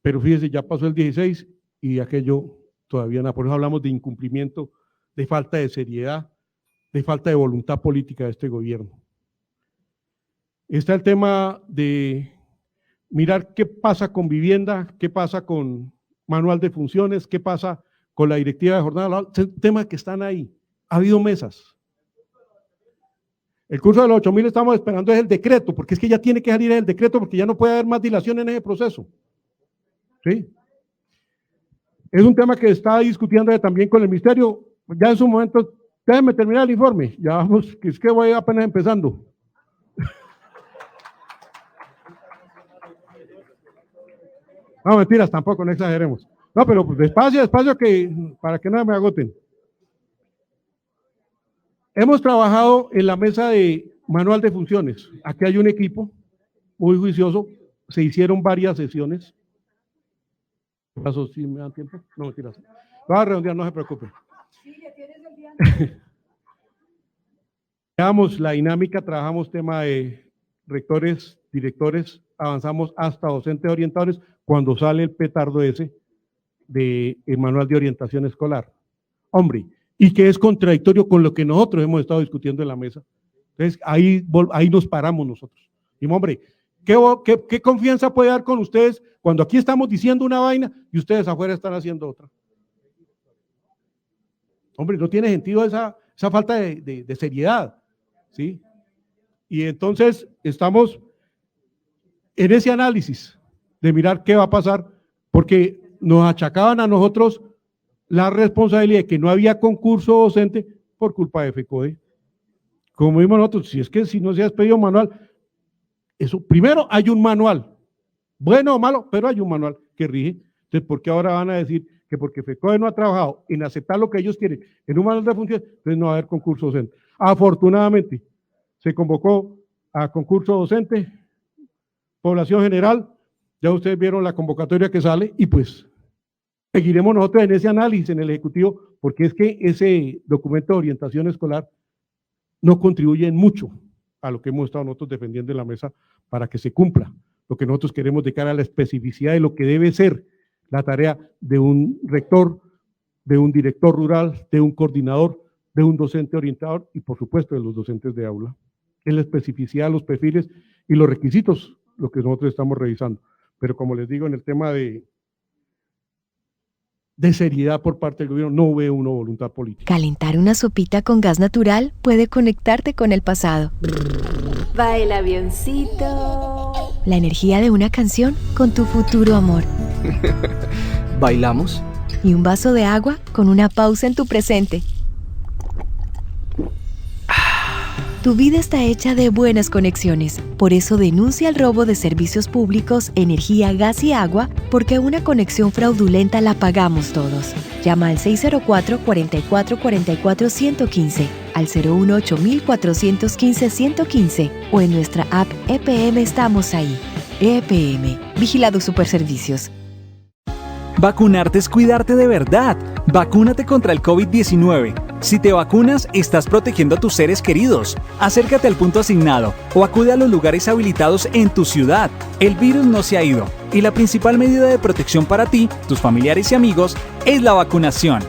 Pero fíjese, ya pasó el 16 y aquello todavía no. Por eso hablamos de incumplimiento, de falta de seriedad, de falta de voluntad política de este gobierno. Está el tema de mirar qué pasa con vivienda, qué pasa con manual de funciones, qué pasa con la directiva de jornada laboral, temas que están ahí. Ha habido mesas. El curso de los 8.000 estamos esperando es el decreto, porque es que ya tiene que salir el decreto, porque ya no puede haber más dilación en ese proceso. ¿Sí? Es un tema que está discutiendo también con el Ministerio. Ya en su momento, déjenme terminar el informe. Ya vamos, que es que voy apenas empezando. No, mentiras, tampoco, no exageremos. No, pero pues despacio, para que no me agoten. Hemos trabajado en la mesa de manual de funciones. Aquí hay un equipo muy juicioso. Se hicieron varias sesiones. ¿Sí me dan tiempo? No, mentiras. Va a redondear, no se preocupe. Veamos la dinámica, trabajamos tema de rectores, directores, avanzamos hasta docentes orientadores cuando sale el petardo ese del manual de orientación escolar. Hombre, y que es contradictorio con lo que nosotros hemos estado discutiendo en la mesa. Entonces, ahí nos paramos nosotros. Y hombre, ¿qué confianza puede dar con ustedes cuando aquí estamos diciendo una vaina y ustedes afuera están haciendo otra? Hombre, no tiene sentido esa falta de seriedad, ¿sí? Y entonces estamos en ese análisis de mirar qué va a pasar, porque nos achacaban a nosotros la responsabilidad de que no había concurso docente por culpa de FECODE. como vimos nosotros, si es que si no se ha expedido manual, eso, primero hay un manual, bueno o malo, pero hay un manual que rige. Entonces, ¿por qué ahora van a decir que porque FECODE no ha trabajado en aceptar lo que ellos quieren en un manual de funciones, entonces no va a haber concurso docente? Afortunadamente, se convocó a concurso docente, población general, ya ustedes vieron la convocatoria que sale y pues seguiremos nosotros en ese análisis en el Ejecutivo, porque es que ese documento de orientación escolar no contribuye en mucho a lo que hemos estado nosotros defendiendo en la mesa para que se cumpla lo que nosotros queremos de cara a la especificidad de lo que debe ser la tarea de un rector, de un director rural, de un coordinador, de un docente orientador y por supuesto de los docentes de aula. Es la especificidad, los perfiles y los requisitos lo que nosotros estamos revisando. Pero como les digo, en el tema de seriedad por parte del gobierno, no veo una voluntad política. Calentar una sopita con gas natural puede conectarte con el pasado. Va el avioncito. La energía de una canción con tu futuro amor. ¿Bailamos? Y un vaso de agua con una pausa en tu presente. Tu vida está hecha de buenas conexiones. Por eso denuncia el robo de servicios públicos, energía, gas y agua, porque una conexión fraudulenta la pagamos todos. Llama al 604-4444-115, al 018-415-115 o en nuestra app EPM Estamos Ahí. EPM, Vigilado Superservicios. Vacunarte es cuidarte de verdad. Vacúnate contra el COVID-19. Si te vacunas, estás protegiendo a tus seres queridos. Acércate al punto asignado o acude a los lugares habilitados en tu ciudad. El virus no se ha ido y la principal medida de protección para ti, tus familiares y amigos es la vacunación.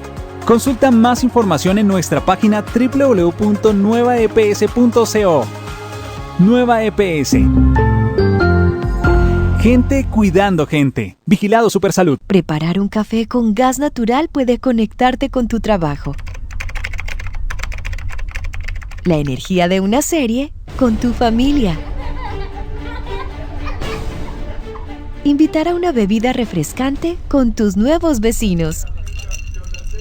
Consulta más información en nuestra página www.nuevaeps.co. Nueva EPS. Gente cuidando gente. Vigilado Supersalud. Preparar un café con gas natural puede conectarte con tu trabajo. La energía de una serie con tu familia. Invitar a una bebida refrescante con tus nuevos vecinos.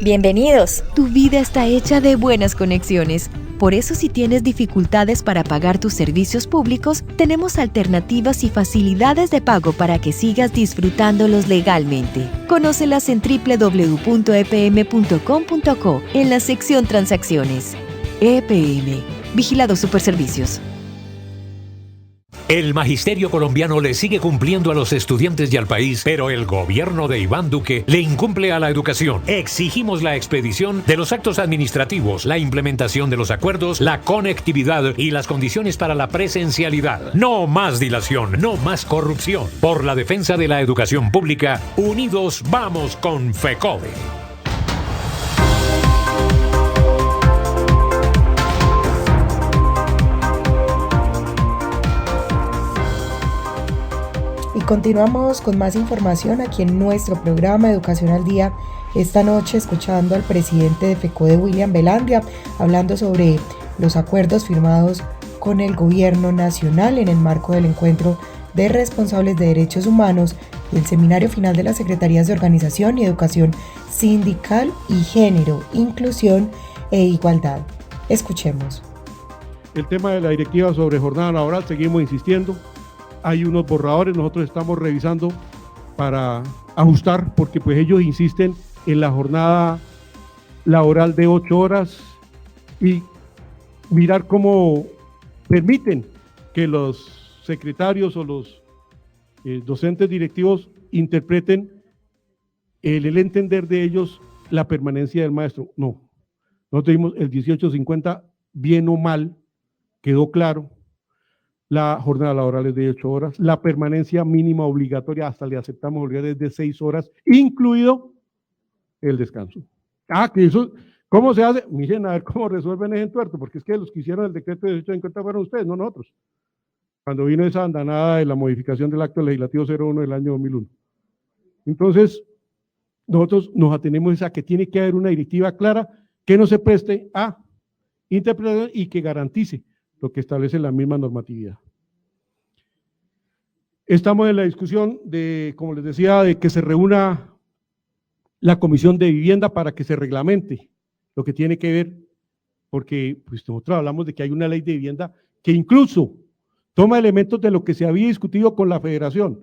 Bienvenidos. Tu vida está hecha de buenas conexiones. Por eso, si tienes dificultades para pagar tus servicios públicos, tenemos alternativas y facilidades de pago para que sigas disfrutándolos legalmente. Conócelas en www.epm.com.co en la sección Transacciones. EPM, Vigilado Superservicios. El magisterio colombiano le sigue cumpliendo a los estudiantes y al país, pero el gobierno de Iván Duque le incumple a la educación. Exigimos la expedición de los actos administrativos, la implementación de los acuerdos, la conectividad y las condiciones para la presencialidad. No más dilación, no más corrupción. Por la defensa de la educación pública, unidos vamos con FECODE. Y continuamos con más información aquí en nuestro programa Educación al Día. Esta noche escuchando al presidente de FECODE, William Velandia, hablando sobre los acuerdos firmados con el gobierno nacional en el marco del encuentro de responsables de derechos humanos y el seminario final de las Secretarías de Organización y Educación Sindical y Género, Inclusión e Igualdad. Escuchemos. El tema de la directiva sobre jornada laboral, seguimos insistiendo. Hay unos borradores, nosotros estamos revisando para ajustar, porque pues ellos insisten en la jornada laboral de 8 horas y mirar cómo permiten que los secretarios o los docentes directivos interpreten el entender de ellos la permanencia del maestro. No, nosotros dimos el 1850, bien o mal, quedó claro. La jornada laboral es de 8 horas, la permanencia mínima obligatoria, hasta le aceptamos obligar, es de 6 horas, incluido el descanso. Que eso, ¿cómo se hace? Miren, a ver cómo resuelven ese entuerto, porque es que los que hicieron el decreto de 1850 fueron ustedes, no nosotros. Cuando vino esa andanada de la modificación del acto legislativo 01 del año 2001. Entonces, nosotros nos atenemos a que tiene que haber una directiva clara que no se preste a interpretación y que garantice lo que establece la misma normatividad. Estamos en la discusión de, como les decía, de que se reúna la Comisión de Vivienda para que se reglamente lo que tiene que ver porque pues, nosotros hablamos de que hay una ley de vivienda que incluso toma elementos de lo que se había discutido con la federación,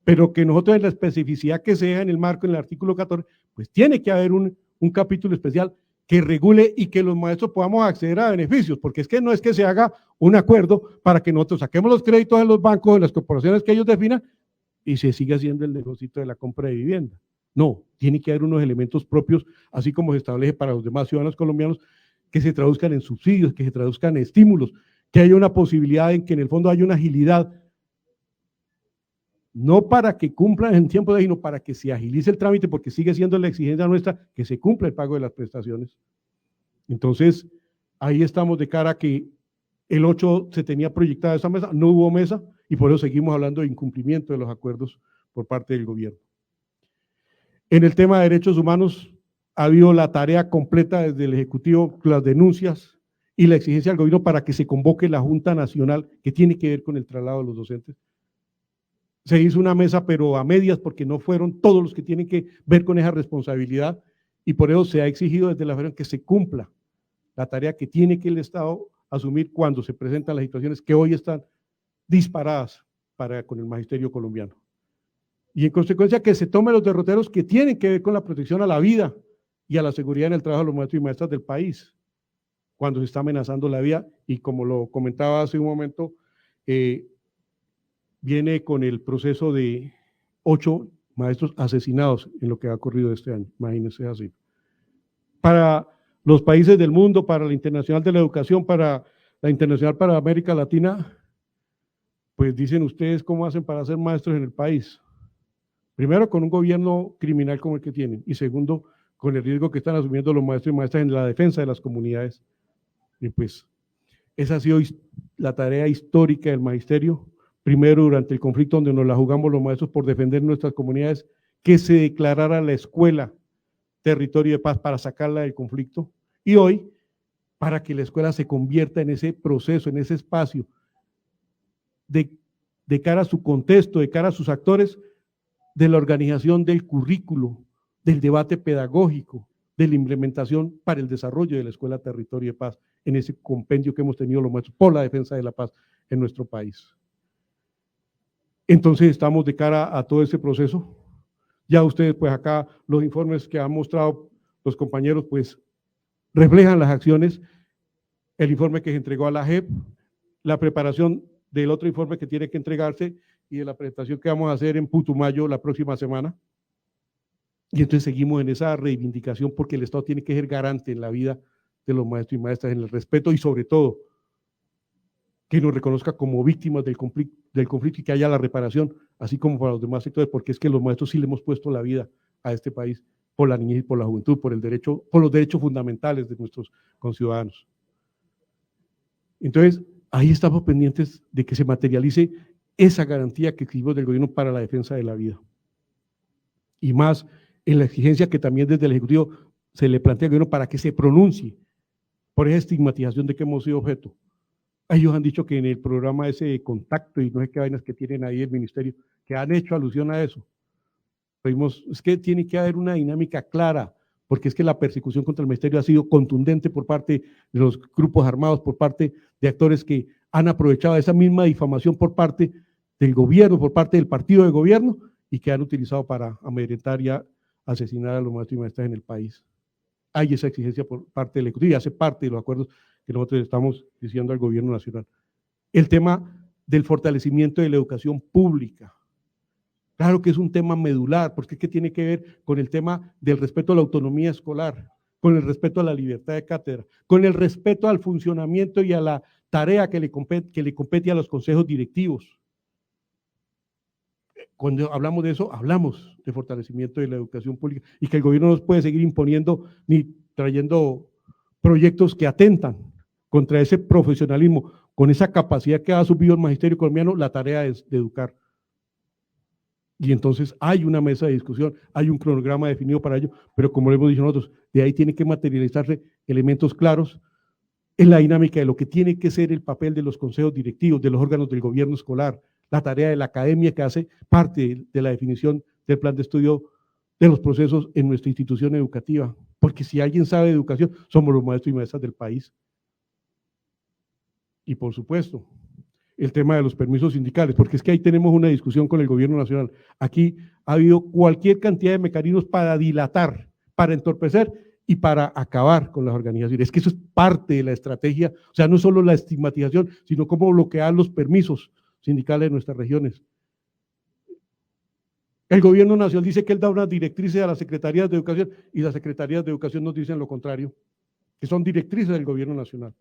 pero que nosotros en la especificidad que sea en el marco, en el artículo 14, pues tiene que haber un capítulo especial que regule y que los maestros podamos acceder a beneficios, porque es que no es que se haga un acuerdo para que nosotros saquemos los créditos de los bancos, de las corporaciones que ellos definan, y se siga haciendo el negocio de la compra de vivienda. No, tiene que haber unos elementos propios, así como se establece para los demás ciudadanos colombianos, que se traduzcan en subsidios, que se traduzcan en estímulos, que haya una posibilidad en que en el fondo haya una agilidad, no para que cumplan en tiempo de, sino para que se agilice el trámite, porque sigue siendo la exigencia nuestra que se cumpla el pago de las prestaciones. Entonces, ahí estamos de cara a que el 8 se tenía proyectada esa mesa, no hubo mesa, y por eso seguimos hablando de incumplimiento de los acuerdos por parte del gobierno. En el tema de derechos humanos, ha habido la tarea completa desde el Ejecutivo, las denuncias y la exigencia al gobierno para que se convoque la Junta Nacional que tiene que ver con el traslado de los docentes. Se hizo una mesa, pero a medias, porque no fueron todos los que tienen que ver con esa responsabilidad, y por eso se ha exigido desde la federación que se cumpla la tarea que tiene que el Estado asumir cuando se presentan las situaciones que hoy están disparadas con el magisterio colombiano. Y en consecuencia que se tomen los derroteros que tienen que ver con la protección a la vida y a la seguridad en el trabajo de los maestros y maestras del país, cuando se está amenazando la vida, y como lo comentaba hace un momento, viene con el proceso de 8 maestros asesinados en lo que ha ocurrido este año, imagínense así. Para los países del mundo, para la Internacional de la Educación, para la Internacional para América Latina, pues dicen ustedes cómo hacen para ser maestros en el país. Primero, con un gobierno criminal como el que tienen, y segundo, con el riesgo que están asumiendo los maestros y maestras en la defensa de las comunidades. Y pues, esa ha sido la tarea histórica del magisterio. Primero, durante el conflicto donde nos la jugamos los maestros por defender nuestras comunidades, que se declarara la escuela territorio de paz para sacarla del conflicto, y hoy, para que la escuela se convierta en ese proceso, en ese espacio, de cara a su contexto, de cara a sus actores, de la organización del currículo, del debate pedagógico, de la implementación para el desarrollo de la escuela territorio de paz, en ese compendio que hemos tenido los maestros por la defensa de la paz en nuestro país. Entonces estamos de cara a todo ese proceso. Ya ustedes, pues acá, los informes que han mostrado los compañeros, pues reflejan las acciones, el informe que se entregó a la JEP, la preparación del otro informe que tiene que entregarse y de la presentación que vamos a hacer en Putumayo la próxima semana. Y entonces seguimos en esa reivindicación, porque el Estado tiene que ser garante en la vida de los maestros y maestras, en el respeto, y sobre todo que nos reconozca como víctimas del conflicto y que haya la reparación, así como para los demás sectores, porque es que los maestros sí le hemos puesto la vida a este país por la niñez y por la juventud, por los derechos fundamentales de nuestros conciudadanos. Entonces, ahí estamos pendientes de que se materialice esa garantía que exigimos del gobierno para la defensa de la vida. Y más en la exigencia que también desde el Ejecutivo se le plantea al gobierno para que se pronuncie por esa estigmatización de que hemos sido objeto. Ellos han dicho que en el programa ese de contacto y no sé qué vainas que tienen ahí el ministerio, que han hecho alusión a eso. Es que tiene que haber una dinámica clara, porque es que la persecución contra el ministerio ha sido contundente por parte de los grupos armados, por parte de actores que han aprovechado esa misma difamación por parte del gobierno, por parte del partido de gobierno, y que han utilizado para amedrentar y asesinar a los maestros y maestras en el país. Hay esa exigencia por parte del Ejecutivo y hace parte de los acuerdos que nosotros estamos diciendo al gobierno nacional. El tema del fortalecimiento de la educación pública. Claro que es un tema medular, porque es que tiene que ver con el tema del respeto a la autonomía escolar, con el respeto a la libertad de cátedra, con el respeto al funcionamiento y a la tarea que le compete a los consejos directivos. Cuando hablamos de eso, hablamos de fortalecimiento de la educación pública y que el gobierno no puede seguir imponiendo ni trayendo proyectos que atentan contra ese profesionalismo, con esa capacidad que ha asumido el magisterio colombiano, la tarea es de educar. Y entonces hay una mesa de discusión, hay un cronograma definido para ello, pero como lo hemos dicho nosotros, de ahí tiene que materializarse elementos claros en la dinámica de lo que tiene que ser el papel de los consejos directivos, de los órganos del gobierno escolar, la tarea de la academia que hace parte de la definición del plan de estudio de los procesos en nuestra institución educativa, porque si alguien sabe de educación, somos los maestros y maestras del país. Y por supuesto, el tema de los permisos sindicales, porque es que ahí tenemos una discusión con el gobierno nacional. Aquí ha habido cualquier cantidad de mecanismos para dilatar, para entorpecer y para acabar con las organizaciones. Es que eso es parte de la estrategia, o sea, no solo la estigmatización, sino cómo bloquear los permisos sindicales de nuestras regiones. El gobierno nacional dice que él da unas directrices a las secretarías de educación y las secretarías de educación nos dicen lo contrario, que son directrices del gobierno nacional.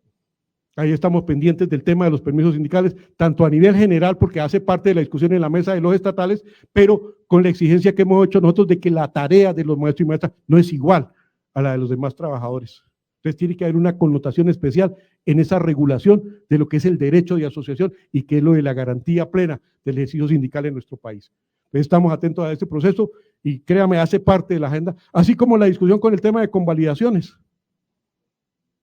Ahí estamos pendientes del tema de los permisos sindicales, tanto a nivel general, porque hace parte de la discusión en la mesa de los estatales, pero con la exigencia que hemos hecho nosotros de que la tarea de los maestros y maestras no es igual a la de los demás trabajadores. Entonces tiene que haber una connotación especial en esa regulación de lo que es el derecho de asociación y que es lo de la garantía plena del ejercicio sindical en nuestro país. Entonces estamos atentos a este proceso y créame, hace parte de la agenda, así como la discusión con el tema de convalidaciones.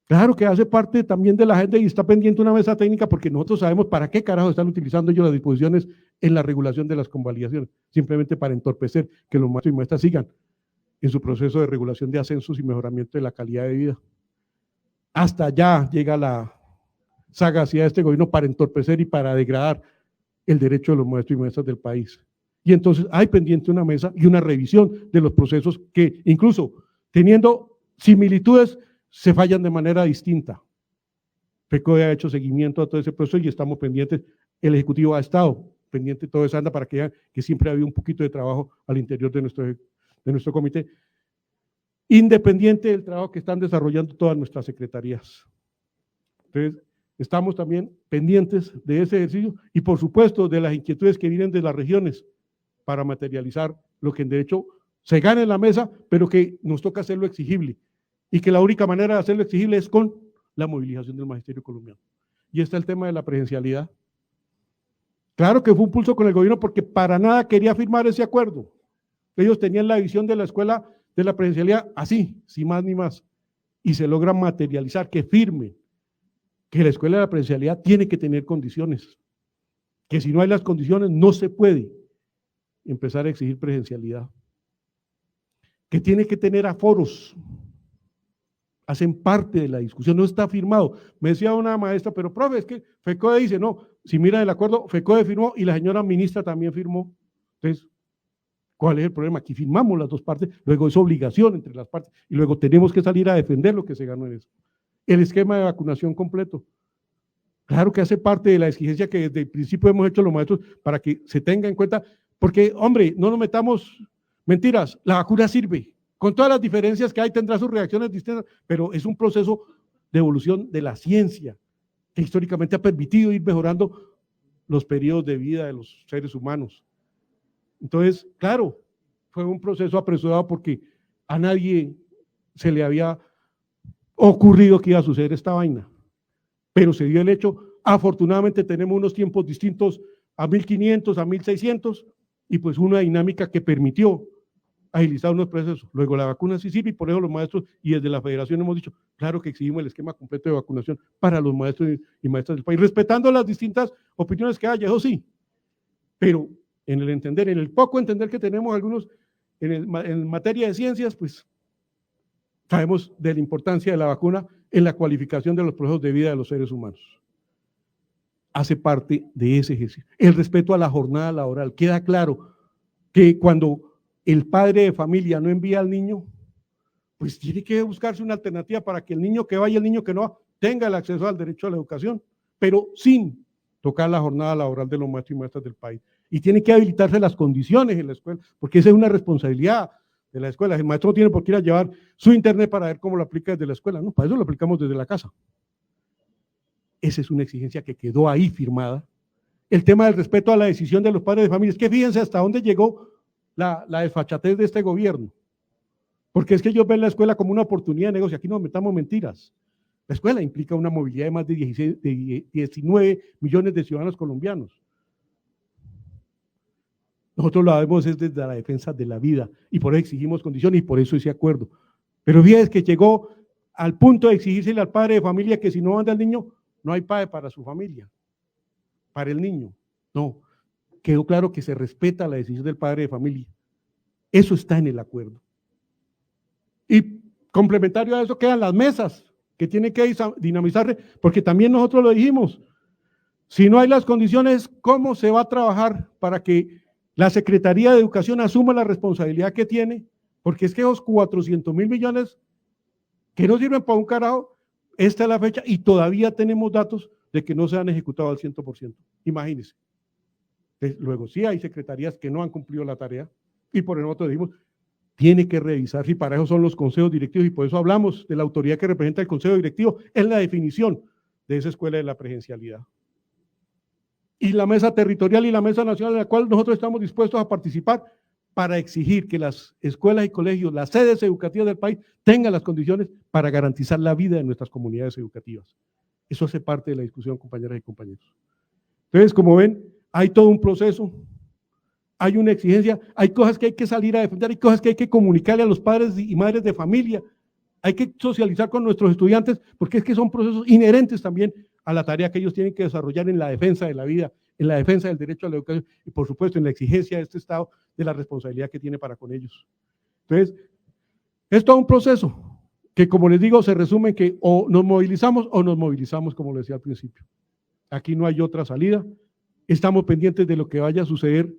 Claro que hace parte también de la agenda y está pendiente una mesa técnica porque nosotros sabemos para qué carajo están utilizando ellos las disposiciones en la regulación de las convalidaciones, simplemente para entorpecer que los maestros y maestras sigan en su proceso de regulación de ascensos y mejoramiento de la calidad de vida. Hasta allá llega la sagacidad de este gobierno para entorpecer y para degradar el derecho de los maestros y maestras del país. Y entonces hay pendiente una mesa y una revisión de los procesos que incluso teniendo similitudes se fallan de manera distinta. FECODE ha hecho seguimiento a todo ese proceso y estamos pendientes, el Ejecutivo ha estado pendiente de toda esa anda para que vean que siempre ha habido un poquito de trabajo al interior de nuestro comité, independiente del trabajo que están desarrollando todas nuestras secretarías. Entonces, estamos también pendientes de ese ejercicio y por supuesto de las inquietudes que vienen de las regiones para materializar lo que en derecho se gana en la mesa, pero que nos toca hacerlo exigible y que la única manera de hacerlo exigible es con la movilización del magisterio colombiano. Y está el tema de la presencialidad. Claro que fue un pulso con el gobierno porque para nada quería firmar ese acuerdo. Ellos tenían la visión de la escuela de la presencialidad así, sin más ni más, y se logra materializar, que firme, que la escuela de la presencialidad tiene que tener condiciones, que si no hay las condiciones no se puede empezar a exigir presencialidad, que tiene que tener aforos, hacen parte de la discusión, no está firmado. Me decía una maestra, pero profe, es que FECODE dice, no, si mira el acuerdo, FECODE firmó y la señora ministra también firmó. Entonces, ¿cuál es el problema? Aquí firmamos las dos partes, luego es obligación entre las partes y luego tenemos que salir a defender lo que se ganó en eso. El esquema de vacunación completo. Claro que hace parte de la exigencia que desde el principio hemos hecho los maestros para que se tenga en cuenta, porque, hombre, no nos metamos mentiras, la vacuna sirve, con todas las diferencias que hay, tendrá sus reacciones distintas, pero es un proceso de evolución de la ciencia, que históricamente ha permitido ir mejorando los periodos de vida de los seres humanos. Entonces, claro, fue un proceso apresurado porque a nadie se le había ocurrido que iba a suceder esta vaina, pero se dio el hecho. Afortunadamente tenemos unos tiempos distintos a 1500, a 1600, y pues una dinámica que permitió agilizar unos procesos. Luego la vacuna sí sirve y por eso los maestros y desde la federación hemos dicho, claro que exigimos el esquema completo de vacunación para los maestros y maestras del país, respetando las distintas opiniones que haya, eso sí, pero en el entender, en el poco entender que tenemos algunos en materia de ciencias, pues sabemos de la importancia de la vacuna en la cualificación de los procesos de vida de los seres humanos. Hace parte de ese ejercicio. El respeto a la jornada laboral. Queda claro que cuando el padre de familia no envía al niño, pues tiene que buscarse una alternativa para que el niño que vaya y el niño que no tenga el acceso al derecho a la educación, pero sin tocar la jornada laboral de los maestros y maestras del país. Y tiene que habilitarse las condiciones en la escuela, porque esa es una responsabilidad de la escuela. El maestro no tiene por qué ir a llevar su internet para ver cómo lo aplica desde la escuela, no, para eso lo aplicamos desde la casa. Esa es una exigencia que quedó ahí firmada. El tema del respeto a la decisión de los padres de familia, es que fíjense hasta dónde llegó la desfachatez de este gobierno, porque es que ellos ven la escuela como una oportunidad de negocio. Aquí no nos metamos mentiras. La escuela implica una movilidad de más de 19 millones de ciudadanos colombianos. Nosotros lo vemos desde la defensa de la vida y por eso exigimos condiciones y por eso ese acuerdo. Pero fíjense que llegó al punto de exigírsele al padre de familia que si no manda al niño, no hay padre para su familia, para el niño. No, quedó claro que se respeta la decisión del padre de familia. Eso está en el acuerdo. Y Complementario a eso quedan las mesas, que tienen que dinamizarse, porque también nosotros lo dijimos, si no hay las condiciones, ¿cómo se va a trabajar para que la Secretaría de Educación asuma la responsabilidad que tiene? Porque es que esos 400.000 millones que no sirven para un carajo, esta es la fecha y todavía tenemos datos de que no se han ejecutado al 100%. Imagínense. Luego sí hay secretarías que no han cumplido la tarea y por eso nosotros dijimos, tiene que revisarse y para eso son los consejos directivos y por eso hablamos de la autoridad que representa el consejo directivo en la definición de esa escuela de la presencialidad. Y la mesa territorial y la mesa nacional en la cual nosotros estamos dispuestos a participar para exigir que las escuelas y colegios, las sedes educativas del país tengan las condiciones para garantizar la vida de nuestras comunidades educativas. Eso hace parte de la discusión, compañeras y compañeros. Entonces, como ven, hay todo un proceso, hay una exigencia, hay cosas que hay que salir a defender, hay cosas que hay que comunicarle a los padres y madres de familia, hay que socializar con nuestros estudiantes, porque es que son procesos inherentes también a la tarea que ellos tienen que desarrollar en la defensa de la vida, en la defensa del derecho a la educación y por supuesto en la exigencia de este Estado de la responsabilidad que tiene para con ellos. Entonces, es todo un proceso que, como les digo, se resume en que o nos movilizamos, como lo decía al principio. Aquí no hay otra salida. Estamos pendientes de lo que vaya a suceder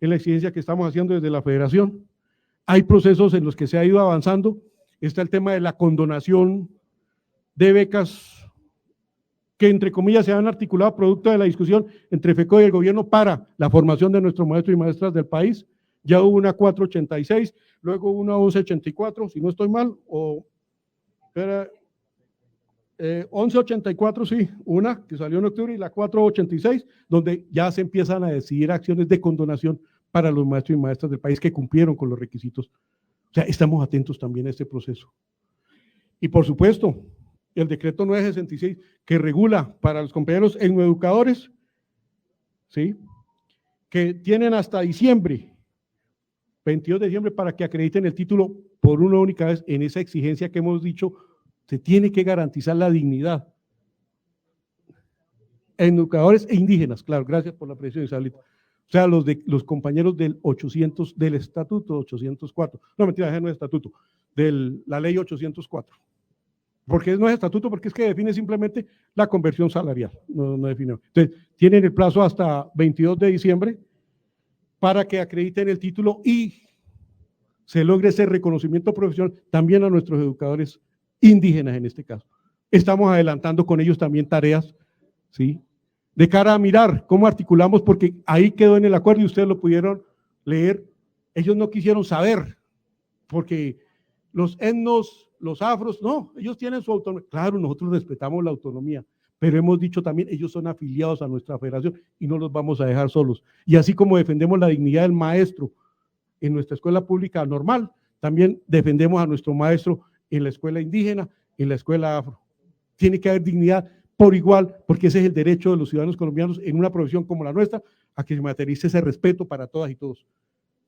en la exigencia que estamos haciendo desde la Federación. Hay procesos en los que se ha ido avanzando. Está el tema de la condonación de becas que, entre comillas, se han articulado producto de la discusión entre FECODE y el gobierno para la formación de nuestros maestros y maestras del país. Ya hubo una 486, luego una 1184, si no estoy mal, o era 1184, sí, una que salió en octubre y la 486, donde ya se empiezan a decidir acciones de condonación para los maestros y maestras del país que cumplieron con los requisitos. O sea, estamos atentos también a este proceso. Y por supuesto, el decreto 966 que regula para los compañeros educadores, ¿sí?, que tienen hasta diciembre, 22 de diciembre, para que acrediten el título por una única vez en esa exigencia que hemos dicho, se tiene que garantizar la dignidad. Educadores e indígenas, claro, gracias por la precisión, Isablita. O sea, los compañeros del 800, del estatuto 804, no mentira, no es estatuto, de la ley 804. Porque no es estatuto, porque es que define simplemente la conversión salarial, no define. Entonces, tienen el plazo hasta 22 de diciembre para que acrediten el título y se logre ese reconocimiento profesional también a nuestros educadores indígenas en este caso. Estamos adelantando con ellos también tareas, ¿sí?, de cara a mirar cómo articulamos, porque ahí quedó en el acuerdo y ustedes lo pudieron leer. Ellos no quisieron saber, porque los etnos, los afros, no, ellos tienen su autonomía. Claro, nosotros respetamos la autonomía, pero hemos dicho también, ellos son afiliados a nuestra federación y no los vamos a dejar solos. Y así como defendemos la dignidad del maestro en nuestra escuela pública normal, también defendemos a nuestro maestro en la escuela indígena, en la escuela afro. Tiene que haber dignidad por igual, porque ese es el derecho de los ciudadanos colombianos en una profesión como la nuestra, a que se materialice ese respeto para todas y todos.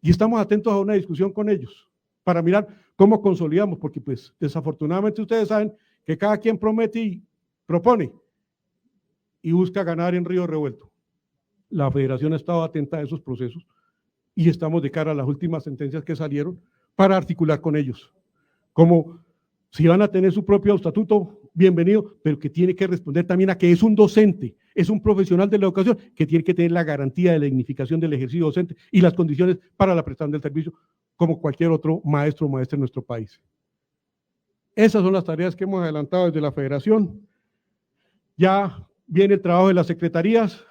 Y estamos atentos a una discusión con ellos, para mirar cómo consolidamos, porque pues desafortunadamente ustedes saben que cada quien promete y propone, y busca ganar en río revuelto. La federación ha estado atenta a esos procesos, y estamos de cara a las últimas sentencias que salieron, para articular con ellos, como si van a tener su propio estatuto, bienvenido, pero que tiene que responder también a que es un docente, es un profesional de la educación, que tiene que tener la garantía de la dignificación del ejercicio docente y las condiciones para la prestación del servicio, como cualquier otro maestro o maestra en nuestro país. Esas son las tareas que hemos adelantado desde la federación. Ya viene el trabajo de las secretarías,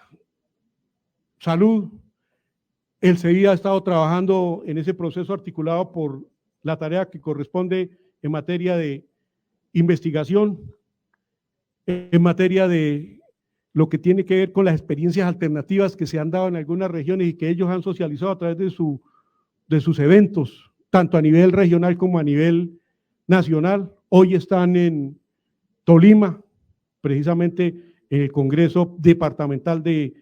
salud, el CEI ha estado trabajando en ese proceso articulado por la tarea que corresponde en materia de investigación, en materia de lo que tiene que ver con las experiencias alternativas que se han dado en algunas regiones y que ellos han socializado a través de sus eventos, tanto a nivel regional como a nivel nacional. Hoy están en Tolima, precisamente en el Congreso Departamental de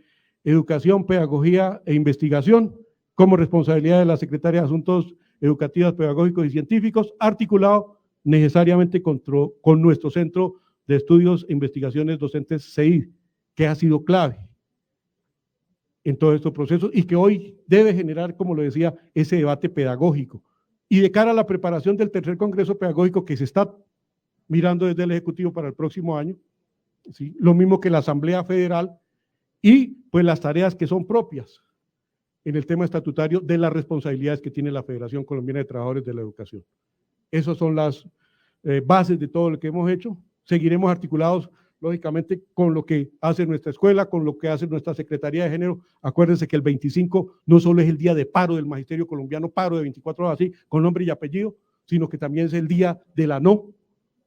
Educación, Pedagogía e Investigación, como responsabilidad de la Secretaría de Asuntos Educativos, Pedagógicos y Científicos, articulado necesariamente con nuestro Centro de Estudios e Investigaciones Docentes CEI, que ha sido clave en todos estos procesos y que hoy debe generar, como lo decía, ese debate pedagógico y de cara a la preparación del tercer Congreso Pedagógico que se está mirando desde el Ejecutivo para el próximo año, ¿sí? Lo mismo que la Asamblea Federal y pues las tareas que son propias en el tema estatutario de las responsabilidades que tiene la Federación Colombiana de Trabajadores de la Educación. Esas son las bases de todo lo que hemos hecho. Seguiremos articulados, lógicamente, con lo que hace nuestra escuela, con lo que hace nuestra Secretaría de Género. Acuérdense que el 25 no solo es el día de paro del Magisterio Colombiano, paro de 24 horas así, con nombre y apellido, sino que también es el día de la no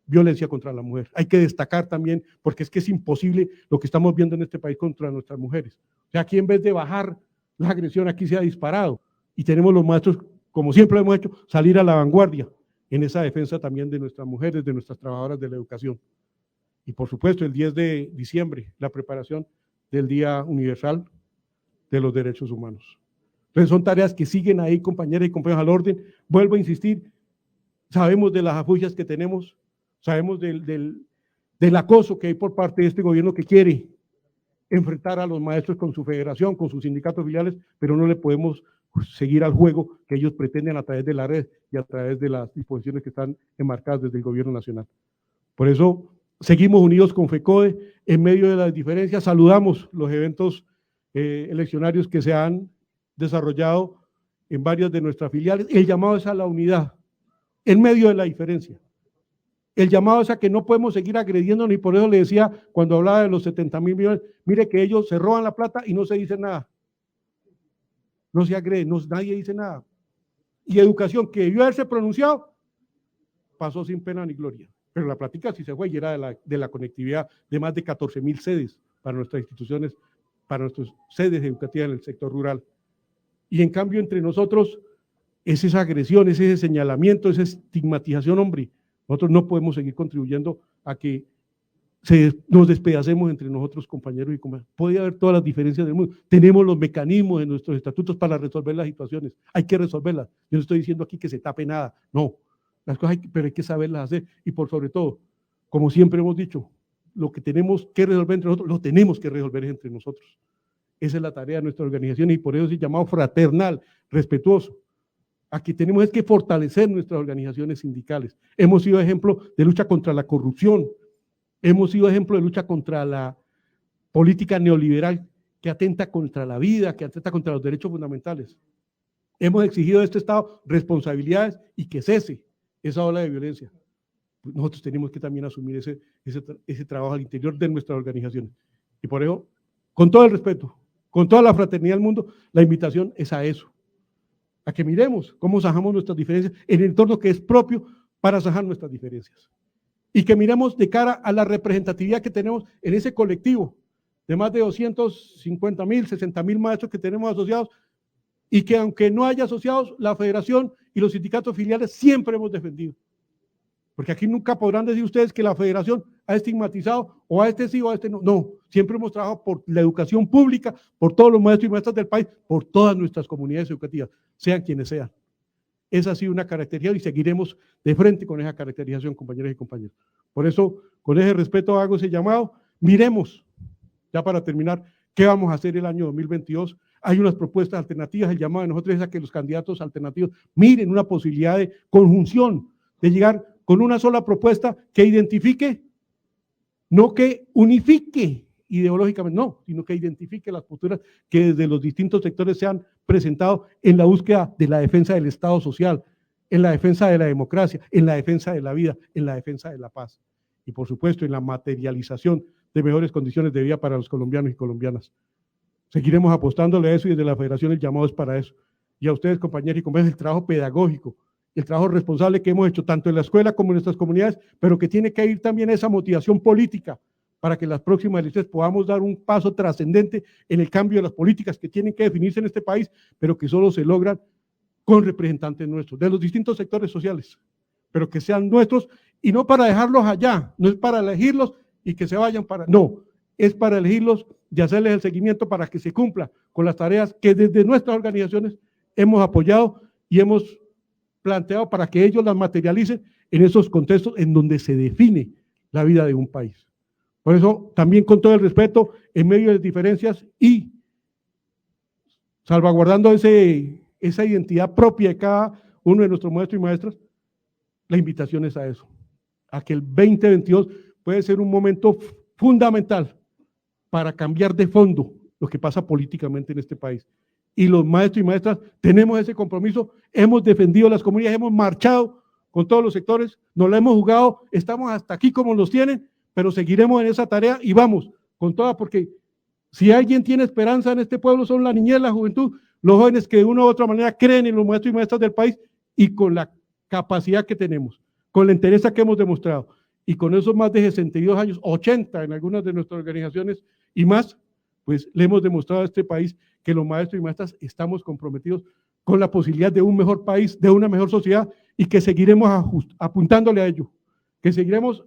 violencia contra la mujer. Hay que destacar también, porque es que es imposible lo que estamos viendo en este país contra nuestras mujeres. O sea, aquí en vez de bajar la agresión, aquí se ha disparado. Y tenemos los maestros, como siempre lo hemos hecho, salir a la vanguardia en esa defensa también de nuestras mujeres, de nuestras trabajadoras de la educación. Y por supuesto, el 10 de diciembre, la preparación del Día Universal de los Derechos Humanos. Entonces son tareas que siguen ahí, compañeras y compañeros, al orden. Vuelvo a insistir, sabemos de las afugias que tenemos, sabemos del acoso que hay por parte de este gobierno que quiere enfrentar a los maestros con su federación, con sus sindicatos filiales, pero no le podemos seguir al juego que ellos pretenden a través de la red y a través de las disposiciones que están enmarcadas desde el gobierno nacional. Por eso seguimos unidos con FECODE en medio de las diferencias, saludamos los eventos eleccionarios que se han desarrollado en varias de nuestras filiales. El llamado es a la unidad en medio de la diferencia. El llamado es a que no podemos seguir agrediendo, y por eso le decía cuando hablaba de los 70.000 millones, mire que ellos se roban la plata y no se dice nada. No se agrede, nadie dice nada. Y educación que debió haberse pronunciado, pasó sin pena ni gloria. Pero la plática sí se fue y era de la conectividad de más de 14.000 sedes para nuestras instituciones, para nuestras sedes educativas en el sector rural. Y en cambio entre nosotros es esa agresión, es ese señalamiento, esa estigmatización, hombre. Nosotros no podemos seguir contribuyendo a que nos despedacemos entre nosotros, compañeros y compañeras. Puede haber todas las diferencias del mundo. Tenemos los mecanismos en nuestros estatutos para resolver las situaciones. Hay que resolverlas. Yo no estoy diciendo aquí que se tape nada. No. Las cosas pero hay que saberlas hacer. Y por sobre todo, como siempre hemos dicho, lo que tenemos que resolver entre nosotros, lo tenemos que resolver entre nosotros. Esa es la tarea de nuestra organización y por eso es llamado fraternal, respetuoso. Aquí tenemos es que fortalecer nuestras organizaciones sindicales. Hemos sido ejemplo de lucha contra la corrupción. Hemos sido ejemplo de lucha contra la política neoliberal que atenta contra la vida, que atenta contra los derechos fundamentales. Hemos exigido de este Estado responsabilidades y que cese esa ola de violencia. Nosotros tenemos que también asumir ese trabajo al interior de nuestras organizaciones. Y por eso, con todo el respeto, con toda la fraternidad del mundo, la invitación es a eso. A que miremos cómo zanjamos nuestras diferencias en el entorno que es propio para zanjar nuestras diferencias. Y que miremos de cara a la representatividad que tenemos en ese colectivo de más de 250.000, 60.000 maestros que tenemos asociados y que aunque no haya asociados, la federación y los sindicatos filiales siempre hemos defendido. Porque aquí nunca podrán decir ustedes que la federación ha estigmatizado o a este sí o a este no. No, siempre hemos trabajado por la educación pública, por todos los maestros y maestras del país, por todas nuestras comunidades educativas, sean quienes sean. Esa ha sido una característica y seguiremos de frente con esa caracterización, compañeras y compañeros. Por eso, con ese respeto hago ese llamado. Miremos, ya para terminar, qué vamos a hacer el año 2022. Hay unas propuestas alternativas, el llamado de nosotros es a que los candidatos alternativos miren una posibilidad de conjunción, de llegar con una sola propuesta que identifique, no que unifique ideológicamente, no, sino que identifique las posturas que desde los distintos sectores se han presentado en la búsqueda de la defensa del Estado social, en la defensa de la democracia, en la defensa de la vida, en la defensa de la paz y por supuesto en la materialización de mejores condiciones de vida para los colombianos y colombianas. Seguiremos apostándole a eso y desde la Federación el llamado es para eso. Y a ustedes, compañeros y compañeras, el trabajo pedagógico, el trabajo responsable que hemos hecho tanto en la escuela como en nuestras comunidades, pero que tiene que ir también a esa motivación política para que en las próximas elecciones podamos dar un paso trascendente en el cambio de las políticas que tienen que definirse en este país, pero que solo se logran con representantes nuestros, de los distintos sectores sociales, pero que sean nuestros y no para dejarlos allá, no es para elegirlos y que se vayan para, no, es para elegirlos y hacerles el seguimiento para que se cumpla con las tareas que desde nuestras organizaciones hemos apoyado y hemos planteado para que ellos las materialicen en esos contextos en donde se define la vida de un país. Por eso, también con todo el respeto, en medio de las diferencias y salvaguardando esa identidad propia de cada uno de nuestros maestros y maestras, la invitación es a eso, a que el 2022 puede ser un momento fundamental para cambiar de fondo lo que pasa políticamente en este país. Y los maestros y maestras tenemos ese compromiso, hemos defendido las comunidades, hemos marchado con todos los sectores, nos la hemos jugado, estamos hasta aquí como los tienen, pero seguiremos en esa tarea y vamos con toda, porque si alguien tiene esperanza en este pueblo son la niñez, la juventud, los jóvenes que de una u otra manera creen en los maestros y maestras del país y con la capacidad que tenemos, con la entereza que hemos demostrado y con esos más de 62 años, 80 en algunas de nuestras organizaciones y más, pues le hemos demostrado a este país que los maestros y maestras estamos comprometidos con la posibilidad de un mejor país, de una mejor sociedad y que seguiremos apuntándole a ello, que seguiremos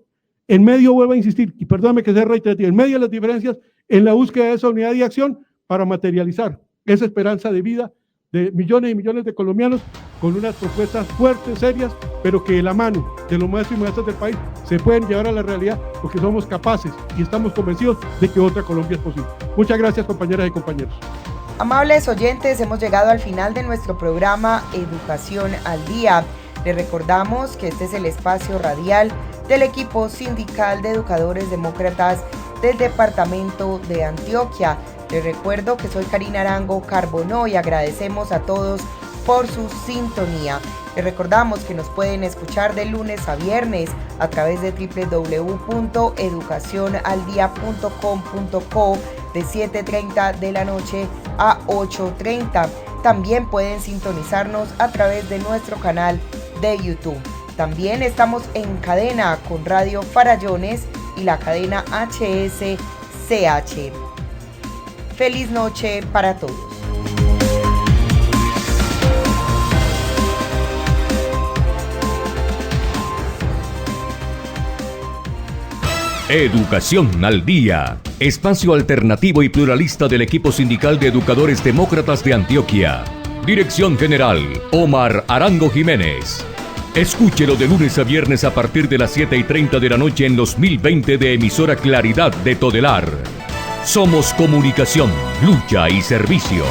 en medio, vuelvo a insistir, y perdóname que sea reiterativo, en medio de las diferencias, en la búsqueda de esa unidad y acción para materializar esa esperanza de vida de millones y millones de colombianos con unas propuestas fuertes, serias, pero que de la mano de los maestros y maestras del país se pueden llevar a la realidad porque somos capaces y estamos convencidos de que otra Colombia es posible. Muchas gracias, compañeras y compañeros. Amables oyentes, hemos llegado al final de nuestro programa Educación al Día. Les recordamos que este es el espacio radial del equipo sindical de educadores demócratas del departamento de Antioquia. Les recuerdo que soy Karina Arango Carbonó y agradecemos a todos por su sintonía. Les recordamos que nos pueden escuchar de lunes a viernes a través de www.educacionaldia.com.co de 7:30 de la noche a 8:30. También pueden sintonizarnos a través de nuestro canal de YouTube. También estamos en cadena con Radio Farallones y la cadena HSCH. Feliz noche para todos. Educación al Día, espacio alternativo y pluralista del equipo sindical de educadores demócratas de Antioquia. Dirección General, Omar Arango Jiménez. Escúchelo de lunes a viernes a partir de las 7:30 de la noche en los 1020 de emisora Claridad de Todelar. Somos comunicación, lucha y servicio.